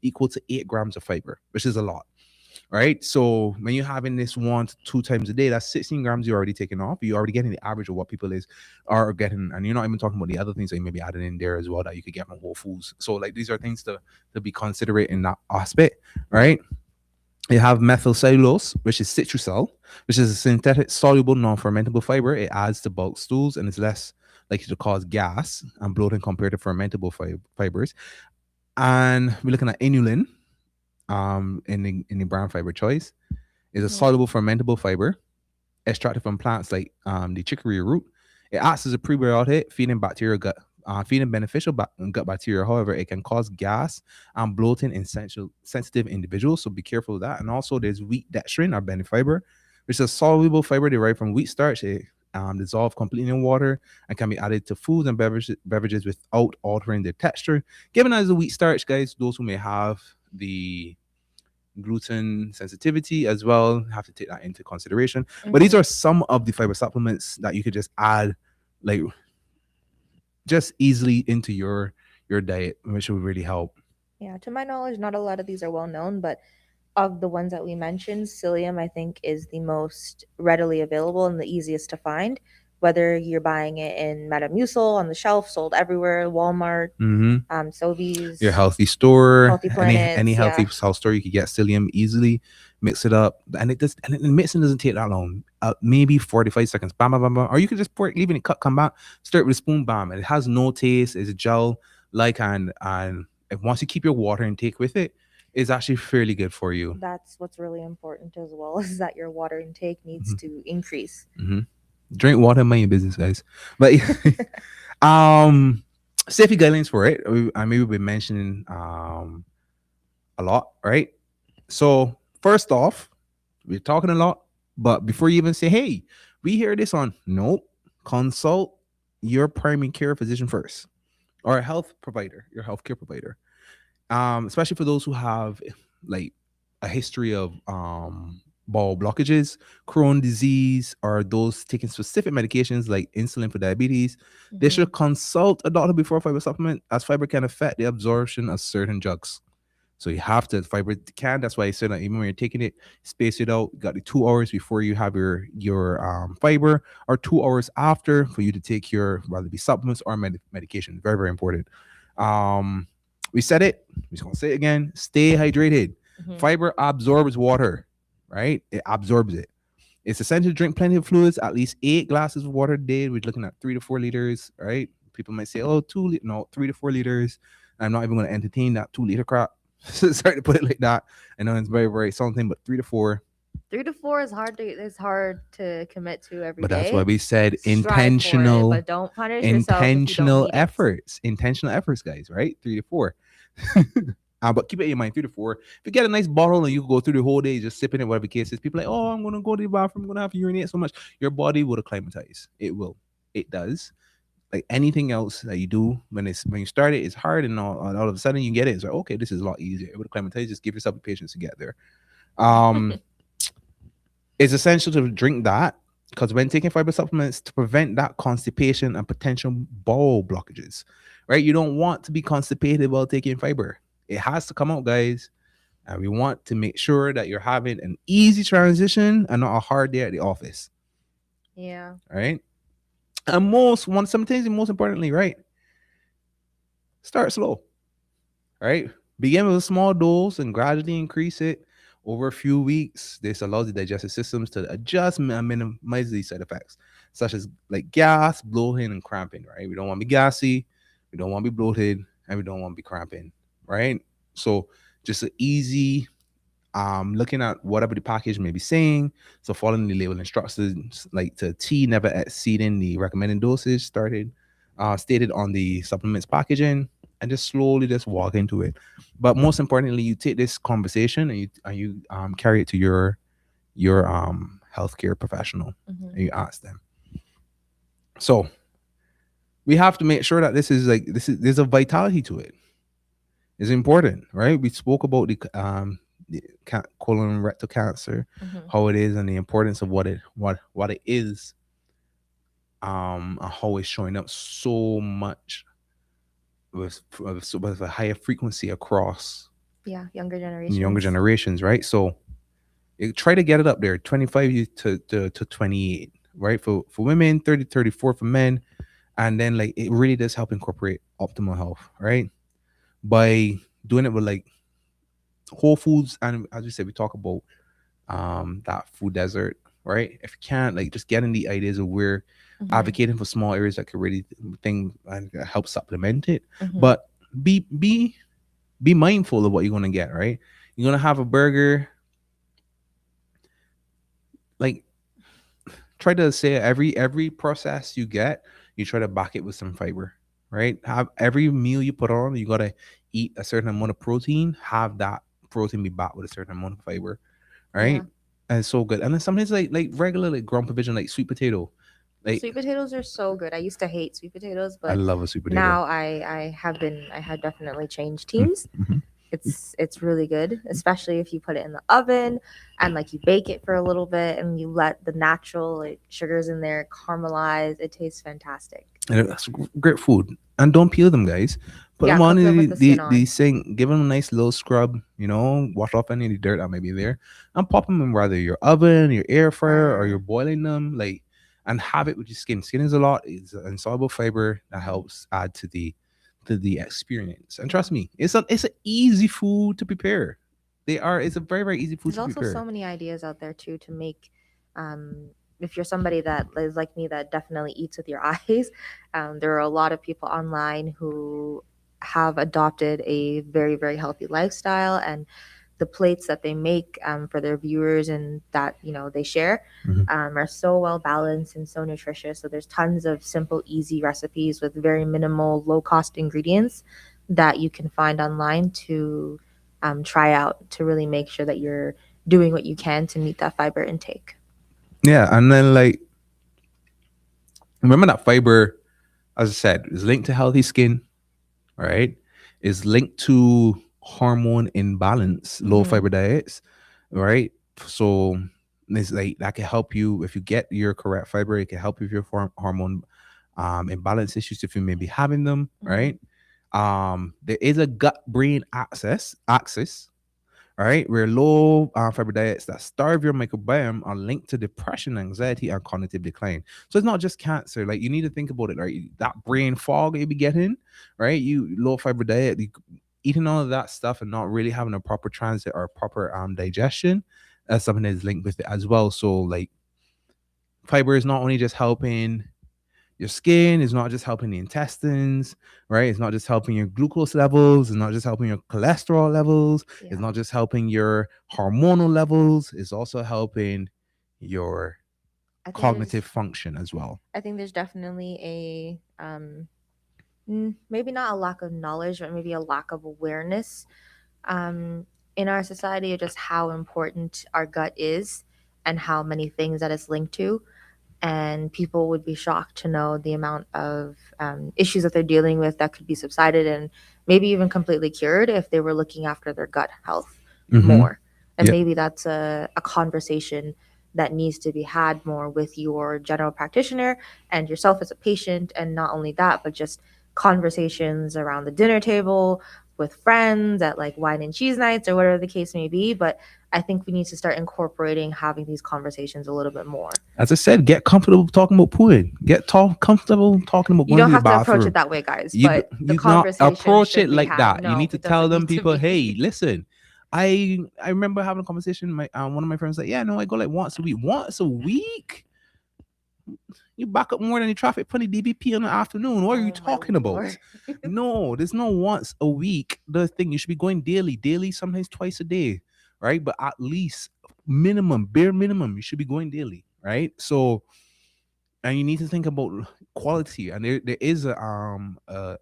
equal to 8 grams of fiber, which is a lot. Right. So when you're having this 1 to 2 times a day, that's 16 grams you're already taking off. You're already getting the average of what people are getting. And you're not even talking about the other things that you may be adding in there as well that you could get from Whole Foods. So like these are things to be considerate in that aspect. Right. You have methyl cellulose, which is citrusol, which is a synthetic soluble non-fermentable fiber. It adds to bulk stools and is less likely to cause gas and bloating compared to fermentable fibers. And we're looking at inulin in the brown fiber choice. Is a Mhm. soluble fermentable fiber extracted from plants like the chicory root. It acts as a prebiotic, feeding beneficial gut bacteria. However, it can cause gas and bloating in sensitive individuals, so be careful of that. And also, there's wheat dextrin or benefiber, which is a soluble fiber derived from wheat starch. It dissolves completely in water and can be added to foods and beverages without altering their texture. Given as a wheat starch, guys, those who may have the gluten sensitivity as well have to take that into consideration. But these Mhm. are some of the fiber supplements that you could just add, like just easily into your diet, which will really help. Yeah, to my knowledge, not a lot of these are well known, but of the ones that we mentioned, psyllium I think is the most readily available and the easiest to find. Whether you're buying it in Metamucil on the shelf, sold everywhere, Walmart, Mm-hmm. Your Sobeys, healthy store, Healthy any Planets, healthy yeah. health store, you can get psyllium easily. Mix it up, and it does. And the mixing doesn't take that long. Maybe 45 seconds. Bam, bam, bam, bam. Or you can just pour it, leaving it cut, come back, stir it with a spoon, bam. And it has no taste. It's a gel like, and once you keep your water intake with it, it's actually fairly good for you. That's what's really important as well is that your water intake needs Mm-hmm. to increase. Mm-hmm. Drink water, mind your business, guys. But um, safety guidelines for it. I mean, we've been mentioning a lot, right? So first off, we're talking a lot, but before you even say, "Hey, we hear this on," nope, consult your primary care physician first, or a health provider, your healthcare provider. Especially for those who have like a history of bowel blockages, Crohn disease, or those taking specific medications like insulin for diabetes. They Hmm. should consult a doctor before fiber supplement, as fiber can affect the absorption of certain drugs. So you have to fiber can. That's why I said that even when you're taking it, space it out. You got the 2 hours before you have your fiber, or 2 hours after for you to take your whether it be supplements or medication. Very very important. Um, we said it. We're just gonna say it again. Stay hydrated. Hmm. Fiber absorbs water, right? It absorbs it. It's essential to drink plenty of fluids, at least 8 glasses of water a day. We're looking at 3 to 4 liters, right? People might say, oh, no, 3 to 4 liters. I'm not even going to entertain that 2 liter crap. Sorry to put it like that. I know it's very, very something, but 3 to 4. 3 to 4 is hard to commit to every But that's why day. we said Strive for it, but don't punish yourself if you don't need it. intentional efforts, guys, right? 3 to 4. But keep it in mind, 3 to 4. If you get a nice bottle and you go through the whole day just sipping it, whatever the case is, people are like, oh, I'm gonna go to the bathroom, I'm gonna have to urinate so much. Your body will acclimatize. It will. It does. Like anything else that you do when you start it, it's hard, and all of a sudden you get it. It's like, okay, this is a lot easier. It would acclimatize. Just give yourself the patience to get there. Um, it's essential to drink that because when taking fiber supplements to prevent that constipation and potential bowel blockages, right? You don't want to be constipated while taking fiber. It has to come out, guys. And we want to make sure that you're having an easy transition and not a hard day at the office. Yeah. All right. And sometimes and most importantly, right? Start slow. Right? Begin with a small dose and gradually increase it over a few weeks. This allows the digestive systems to adjust and minimize these side effects, such as like gas, bloating, and cramping. Right? We don't want to be gassy, we don't want to be bloated, and we don't want to be cramping. Right? So just an easy looking at whatever the package may be saying, so following the label instructions like to T, never exceeding the recommended dosage stated on the supplements packaging, and just slowly just walk into it. But most importantly, you take this conversation and you carry it to your healthcare professional, Hmm. and you ask them. So we have to make sure that there's a vitality to it. It's important, right? We spoke about the colon rectal cancer, Hmm. how it is, and the importance of what it is, and how it's showing up so much with a higher frequency across Yeah, younger younger generations. generations, right? So try to get it up there, 25 to 28, right? For women, 30 34 for men, and then like it really does help incorporate optimal health, right? By doing it with like whole foods, and as we said, we talk about that food desert, right? If you can't, like, just getting the ideas of where Hmm. advocating for small areas that could really thing and help supplement it. Hmm. But be mindful of what you're gonna get, right? You're gonna have a burger, like, try to say every process you get, you try to back it with some fiber, right? Have every meal you put on, you gotta eat a certain amount of protein, have that protein be backed with a certain amount of fiber, Yeah. right? And it's so good. And then sometimes like regular like ground provision, like sweet potato. Like, Sweet potatoes are so good. I used to hate sweet potatoes, I but love a sweet potato. now I have definitely changed Mm, teams. mhm. It's really good, especially if you put it in the oven and like you bake it for a little bit and you let the natural like sugars in there caramelize. It tastes fantastic. And that's great food. And don't peel them, guys. Put Yeah, them on cook them with the skin the on. sink. Give them a nice little scrub. Wash off any of the dirt that may be there, and pop them in whether your oven, your air fryer, or you're Fire. boiling them. Like, and have it with your skin. Skin is a lot. It's an insoluble fiber that Hmm. helps add to the experience. And trust me, it's an easy food to prepare. It's a very very easy food There's to also so prepare. many ideas out there too to make. If you're somebody that is like me that definitely eats with your eyes, there are a lot of people online who have adopted a very very healthy lifestyle, and the plates that they make for their viewers and that they share Mhm. are so well balanced and so nutritious. So there's tons of simple, easy recipes with very minimal, low cost ingredients that you can find online to try out to really make sure that you're doing what you can to meet that fiber intake. Yeah, and then like remember that fiber, as I said, is linked to healthy skin, right, is linked to hormone imbalance, low Hmm. fiber diets, right? So it's like that can help you if you get your correct fiber. It can help you with your hormone imbalance issues if you may be having them, Hmm. right? There is a gut brain axis, right? Where low fiber diets that starve your microbiome are linked to depression, anxiety, and cognitive decline. So it's not just cancer. Like, you need to think about it, right? That brain fog you be getting, right? You low fiber diet, eating all of that stuff and not really having a proper transit or proper digestion. That's something that is linked with it as well. So like, fiber is not only just helping your skin, is not just helping the intestines, right? It's not just helping your glucose levels, it's not just helping your cholesterol levels, it's Yeah, not just helping your hormonal levels, it's also helping your I think cognitive there's function as well. I think there's definitely maybe not a lack of knowledge, but maybe a lack of awareness um, in our society of just how important our gut is and how many things that it's linked to. And people would be shocked to know the amount of issues that they're dealing with that could be subsided and maybe even completely cured if they were looking after their gut health Mm-hmm. more. And Yeah. maybe that's a conversation that needs to be had more with your general practitioner and yourself as a patient. And not only that, but just conversations around the dinner table with friends at like wine and cheese nights or whatever the case may be. But I think we need to start incorporating having these conversations a little bit more. As I said, get comfortable talking about pooing. Comfortable talking about You going don't to the have to approach it bathroom. that way, guys, You but the you not conversation approach it should be like had. that. You No, need to it tell doesn't them need to people, hey, be. listen. I remember having a conversation. My one of my friends like, yeah, no, I go like once a week. Once a week? You back up more than the traffic, putting DBP in the afternoon. What are you Oh my talking about? lord. No, there's no once a week. The thing, you should be going daily, sometimes twice a day, right? But at least minimum, bare minimum, you should be going daily, right? So, and you need to think about quality. And there is a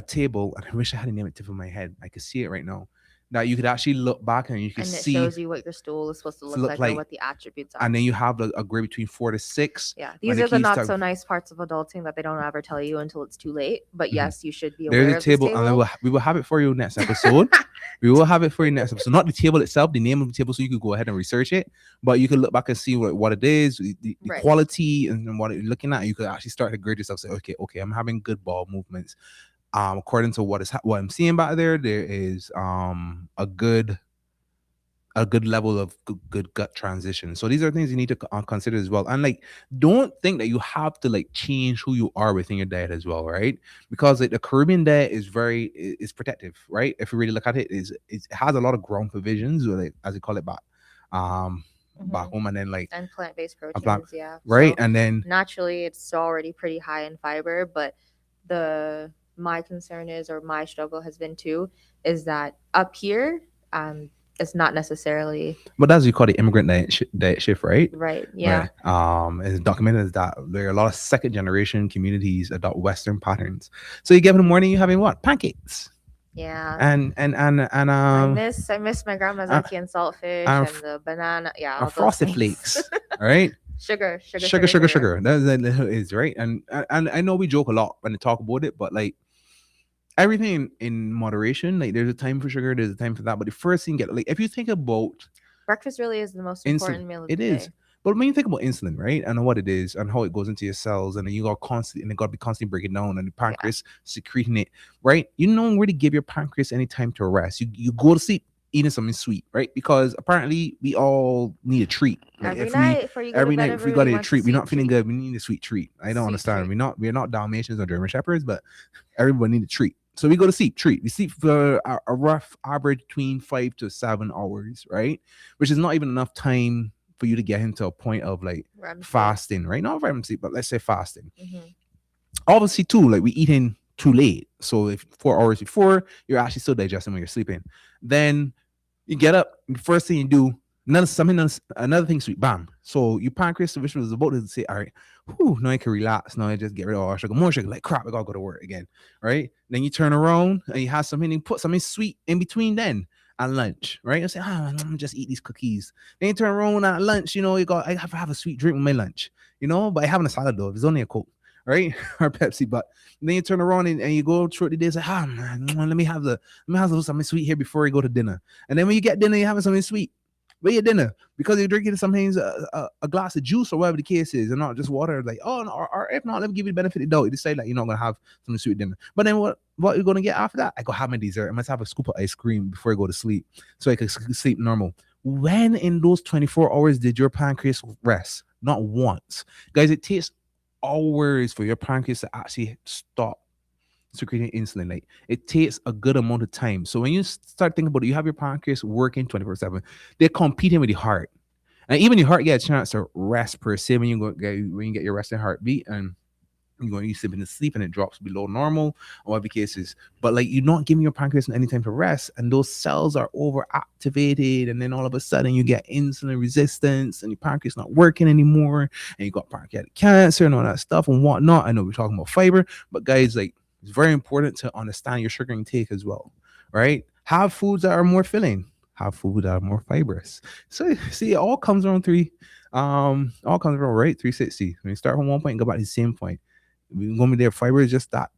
table, and I wish I had a name at the tip of my head. I could see it right now. That you could actually look back and you could And it see shows you what your stool is supposed to to look look like or like, what the attributes and are. then you have a grade between 4 to 6. Yeah, When these the are the keys not start, so nice parts of adulting that they don't ever tell you until it's too late. But mhm. yes, you should be There's aware a of this table, and table. we will have it for you next episode. We will have it for you next episode. Not the table itself, the name of the table, so you could go ahead and research it. But you can look back and see what it is, the Right. quality, and what you're looking at. You could actually start to grade yourself. Say, okay, I'm having good ball movements. According to what I'm seeing back there, there is a good level of good gut transition. So these are things you need to consider as well. And like, don't think that you have to like change who you are within your diet as well, right? Because like the Caribbean diet is is protective, right? If you really look at it, it has a lot of ground provisions, or like as they call it back Hmm. home, and then like And plant-based a plant, proteins, yeah. right? So And then naturally, it's already pretty high in fiber. But the my concern is, or my struggle has been too, is that up here, it's not necessarily but that's what you call the immigrant diet shift, right? right. Yeah, Right. It's documented as that there are a lot of second generation communities adopt Western patterns. So you get in the morning, you're having what? Pancakes. yeah. And I miss my grandma's uh, ackee and saltfish and, and the banana. Yeah, all those frosted things. flakes, right? Sugar, sugar, Sugar, sugar, sugar, sugar. sugar. That is right. And I know we joke a lot when they talk about it, but like everything in moderation. Like there's a time for sugar, there's a time for that. But the first thing get like if you think about Breakfast really is the most insulin, important meal of it the is. day. But when you think about insulin, right, and what it is and how it goes into your cells, and then you got constantly, and it got to be constantly breaking down, and the Yeah, pancreas secreting it, right? You don't really give your pancreas any time to rest. You go to sleep eating something sweet, right? Because apparently we all need a treat. Like every night before you go to every bed, night if we got everybody a wants a treat, we're sweet not feeling treat. good. We need a sweet treat. I don't Sweet understand. treat. We're not Dalmatians or German shepherds, but everybody need a treat. So we go to sleep, treat. We sleep for a rough average between 5 to 7 hours, right? Which is not even enough time for you to get into a point of like REM sleep. fasting, right? Not REM sleep, but let's say fasting. Hmm. Obviously, too, like we eating too late. So if 4 hours before, you're actually still digesting when you're sleeping. Then you get up, the first thing you do, another thing sweet, bam. So your pancreas, which was about to say, all right, whew, now I can relax. Now I just get rid of all sugar, more sugar. Like crap, I gotta go to work again, right? Then you turn around and you have something, you put something sweet in between then and lunch, right? You say, I'm gonna just eat these cookies. Then you turn around at lunch, I have to have a sweet drink with my lunch, but I having a salad though. It's only a Coke, right? Or Pepsi. But then you turn around and you go throughout the day, say, man, let me have something sweet here before I go to dinner. And then when you get dinner, you're having something sweet with your dinner because you're drinking sometimes a glass of juice or whatever the case is, and not just water. Like, oh, no, or if not, let me give you the benefit of the doubt. You decide like you're not gonna have something sweet dinner, but then what you're gonna get after that? I go have my dessert. I must have a scoop of ice cream before I go to sleep, so I can sleep normal. When in those 24 hours did your pancreas rest? Not once, guys. It takes hours for your pancreas to actually stop secreting insulin. Like it takes a good amount of time. So when you start thinking about it, you have your pancreas working 24/7. They're competing with the heart, and even the heart gets a chance to rest per se when you get your resting heartbeat, and you slip into sleep and it drops below normal or whatever the case is. But like you're not giving your pancreas any time to rest, and those cells are overactivated, and then all of a sudden you get insulin resistance and your pancreas not working anymore, and you got pancreatic cancer and all that stuff and whatnot. I know we're talking about fiber, but guys, like it's very important to understand your sugar intake as well, right? Have foods that are more filling, have food that are more fibrous. So see, it all comes around right 360. When you start from one point and go back to the same point, we're gonna be there. Fiber is just that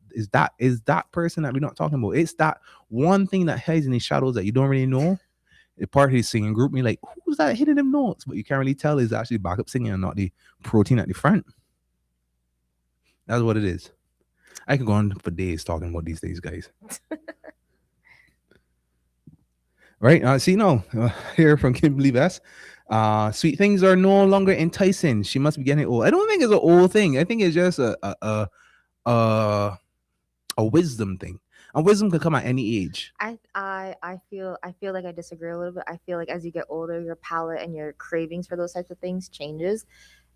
person that we're not talking about. It's that one thing that hides in the shadows that you don't really know. The part he's singing group me like, who's that hitting them notes? But you can't really tell is actually backup singing and not the protein at the front. That's what it is. I can go on for days talking about these things, guys. Right? See, no, here from Kimberly Vest. Sweet things are no longer enticing. She must be getting old. I don't think it's an old thing. I think it's just a a wisdom thing. And wisdom can come at any age. I feel like I disagree a little bit. I feel like as you get older, your palate and your cravings for those types of things changes.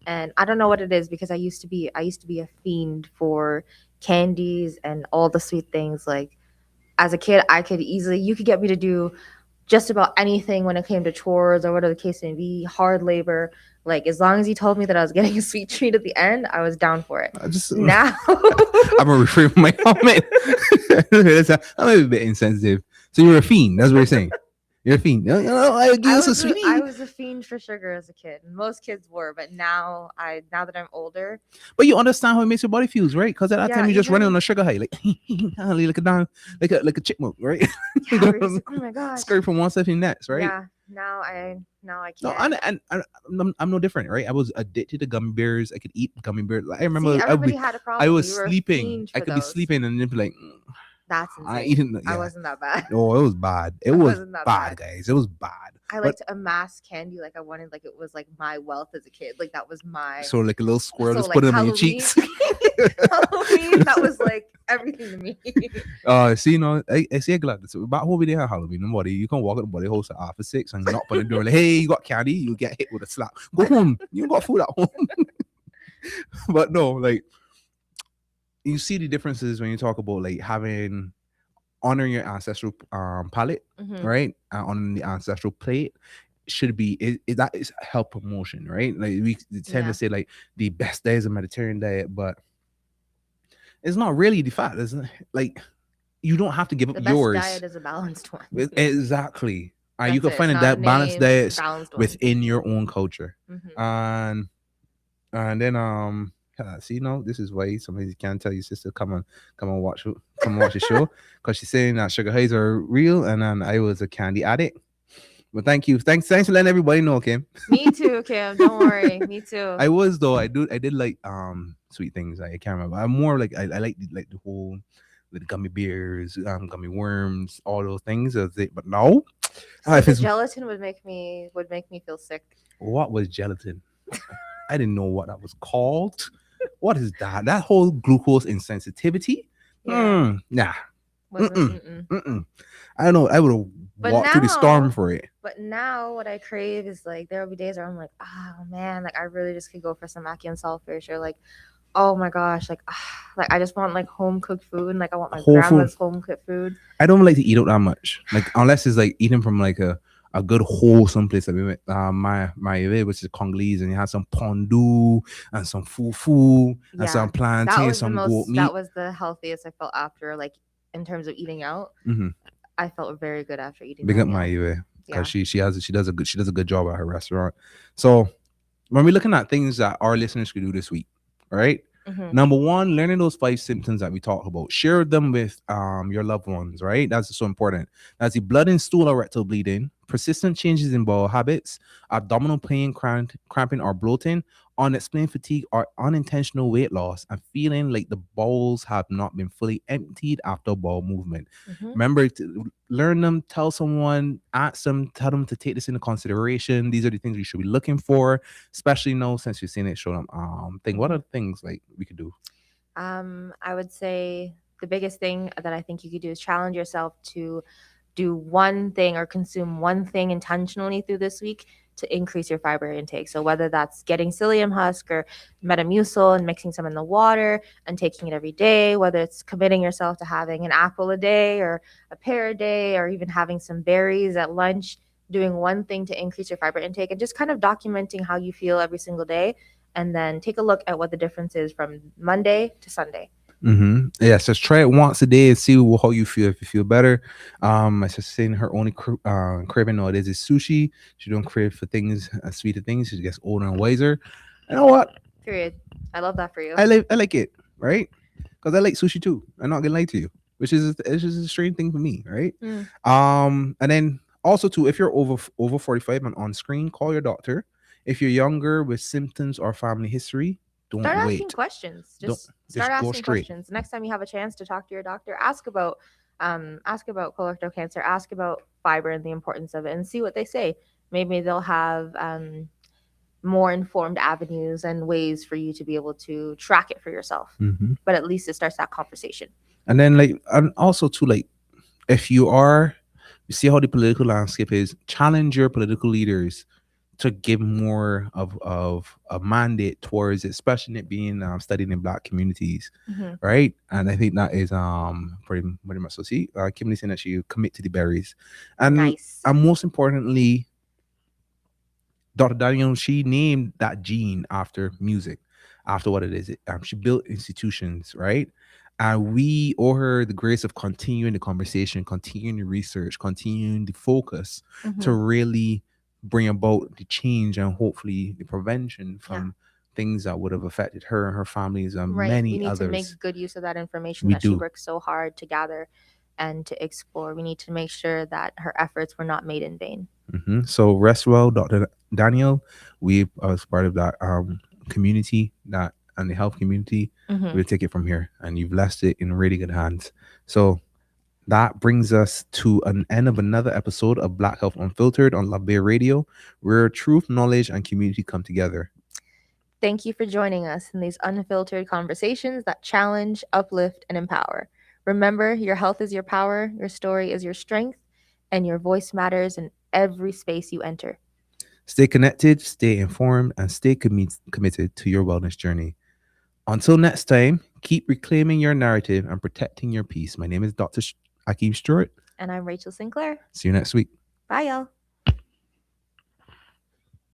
And I don't know what it is because I used to be a fiend for candies and all the sweet things. Like as a kid, I could easily you could get me to do just about anything when it came to chores or whatever the case may be, hard labor. Like as long as he told me that I was getting a sweet treat at the end, I was down for it. I just Now, I'm gonna refrain from my comment. I'm a bit insensitive. So you're a fiend. That's what you're saying. You're a fiend. I give you some I sweetie. was a fiend for sugar as a kid. Most kids were, but now that I'm older, But you understand how it makes your body feels, right? Because at that time yeah, you're just running on even a sugar high, like like a down, like a chipmunk, right? yeah, we're just, oh my gosh, Scurry from one step to the next, right? yeah. Now I No, can't. I'm no different, right? I was addicted to gummy bears. I could eat gummy bears. I See, remember everybody had a I problem. was You were a sleeping. fiend I for could be those. sleeping and then be like, That's I insane. eating. I Yeah. wasn't that bad. Oh, it was bad. It I was wasn't that bad, bad. guys. It was bad. I But like to amass candy. Like I wanted, like it was like my wealth as a kid. Like that was my. so like a little squirrel, So just like put them on your Halloween, cheeks. Halloween, that was like everything to me. See, I see, glad. So back home we didn't have Halloween. Nobody, you can walk at the body house at half 6 and knock on the door like, hey, you got candy? You get hit with a slap. Go home. You got food at home. But no, like you see the differences when you talk about like having honoring your ancestral palette, Hmm. right? On the ancestral plate should be that is health promotion, right? Like we tend to Yeah, say like the best diet is a Mediterranean diet, but it's not really the fact, isn't it? Like you don't have to give up the best yours. diet is a balanced one. Exactly. You That's can it. It's find not a that balanced name, just a diets balanced one. within your own culture, Hmm. and then see, no, this is why somebody can't tell your sister come and watch the show because she's saying that sugar highs are real, and then I was a candy addict. But thanks for letting everybody know, Kim. Me too, Kim. Don't worry. Me too. I was though. I did like sweet things. I can't remember. I'm more like I like the whole the gummy bears, gummy worms, all those things. But no, See, if the it's gelatin would make me feel sick. what was gelatin? I didn't know what that was called. What is that? That whole glucose insensitivity? Yeah, Nah. wasn't. Mm-mm. Mm-mm. Mm-mm. I don't know. I would have But walked through the storm now, for it. but now, what I crave is like there will be days where I'm like, oh man, like I really just could go for some mac and saltfish, or like, oh my gosh, like, like I just want like home cooked food, and like I want my Whole food. grandma's home cooked food. I don't like to eat out that much. Like unless it's like eating from like a good wholesome place that we went. My which is Congolese, and you have some pondu and some fufu and Yeah, some plantain, some goat that meat. was the healthiest I felt after, like in terms of eating out. Mm-hmm. I felt very good after eating Big that up my meal. because Yeah. she does a good job at her restaurant. So when we're looking at things that our listeners could do this week, all right? Hmm. Number one, learning those 5 symptoms that we talked about. Share them with your loved ones, right? That's so important. That's the blood in stool or rectal bleeding, persistent changes in bowel habits, abdominal pain, cramping or bloating, unexplained fatigue or unintentional weight loss, and feeling like the bowels have not been fully emptied after bowel movement. Hmm. Remember to learn them, tell someone, ask them, tell them to take this into consideration. These are the things we should be looking for, especially now since you've seen it show them thing. What Hmm. are the things like we could do? I would say the biggest thing that I think you could do is challenge yourself to do one thing or consume one thing intentionally through this week to increase your fiber intake. So whether that's getting psyllium husk or Metamucil and mixing some in the water and taking it every day, whether it's committing yourself to having an apple a day or a pear a day, or even having some berries at lunch, doing one thing to increase your fiber intake and just kind of documenting how you feel every single day. And then take a look at what the difference is from Monday to Sunday. Mm-hmm. Yes, just try it once a day and see how you feel. If you feel better, I just saying her only craving nowadays is sushi. She don't crave for things, sweeter things. She gets older and wiser. You know what? Period. I love that for you. I like it, right? Because I like sushi too. I'm not gonna lie to you, which is a strange thing for me, right? Mm. And then also too, if you're over 45 and on screen, call your doctor. If you're younger with symptoms or family history, Start don't asking wait. questions. Don't Just start just go asking straight. questions. Next time you have a chance to talk to your doctor, ask about colorectal cancer, ask about fiber and the importance of it, and see what they say. Maybe they'll have more informed avenues and ways for you to be able to track it for yourself. Mm-hmm. But at least it starts that conversation. And then like, and also too, like, if you see how the political landscape is, challenge your political leaders to give more of a mandate towards it, especially it being studied in Black communities, Hmm. right? And I think that is pretty much so. See, Kimberly saying that she commit to the berries, and Nice. most importantly, Dr. Daniel, she named that gene after music, after what it is. She built institutions, right? And we owe her the grace of continuing the conversation, continuing the research, continuing the focus to Hmm. really bring about the change and hopefully the prevention Yeah. from things that would have affected her and her families and Right. We many need to others. make good use of that information We that she do. worked so hard to gather and to explore. We need to make sure that her efforts were not made in vain. So rest well, Dr. Daniel. We as part of that community, that and the health community, Hmm. we'll take it from here, and you've left it in really good hands. So that brings us to an end of another episode of Black Health Unfiltered on Latte Radio, where truth, knowledge, and community come together. Thank you for joining us in these unfiltered conversations that challenge, uplift, and empower. Remember, your health is your power, your story is your strength, and your voice matters in every space you enter. Stay connected, stay informed, and stay committed to your wellness journey. Until next time, keep reclaiming your narrative and protecting your peace. My name is Dr. Akeem Stewart. And I'm Rachel Sinclair. See you next week. Bye, y'all.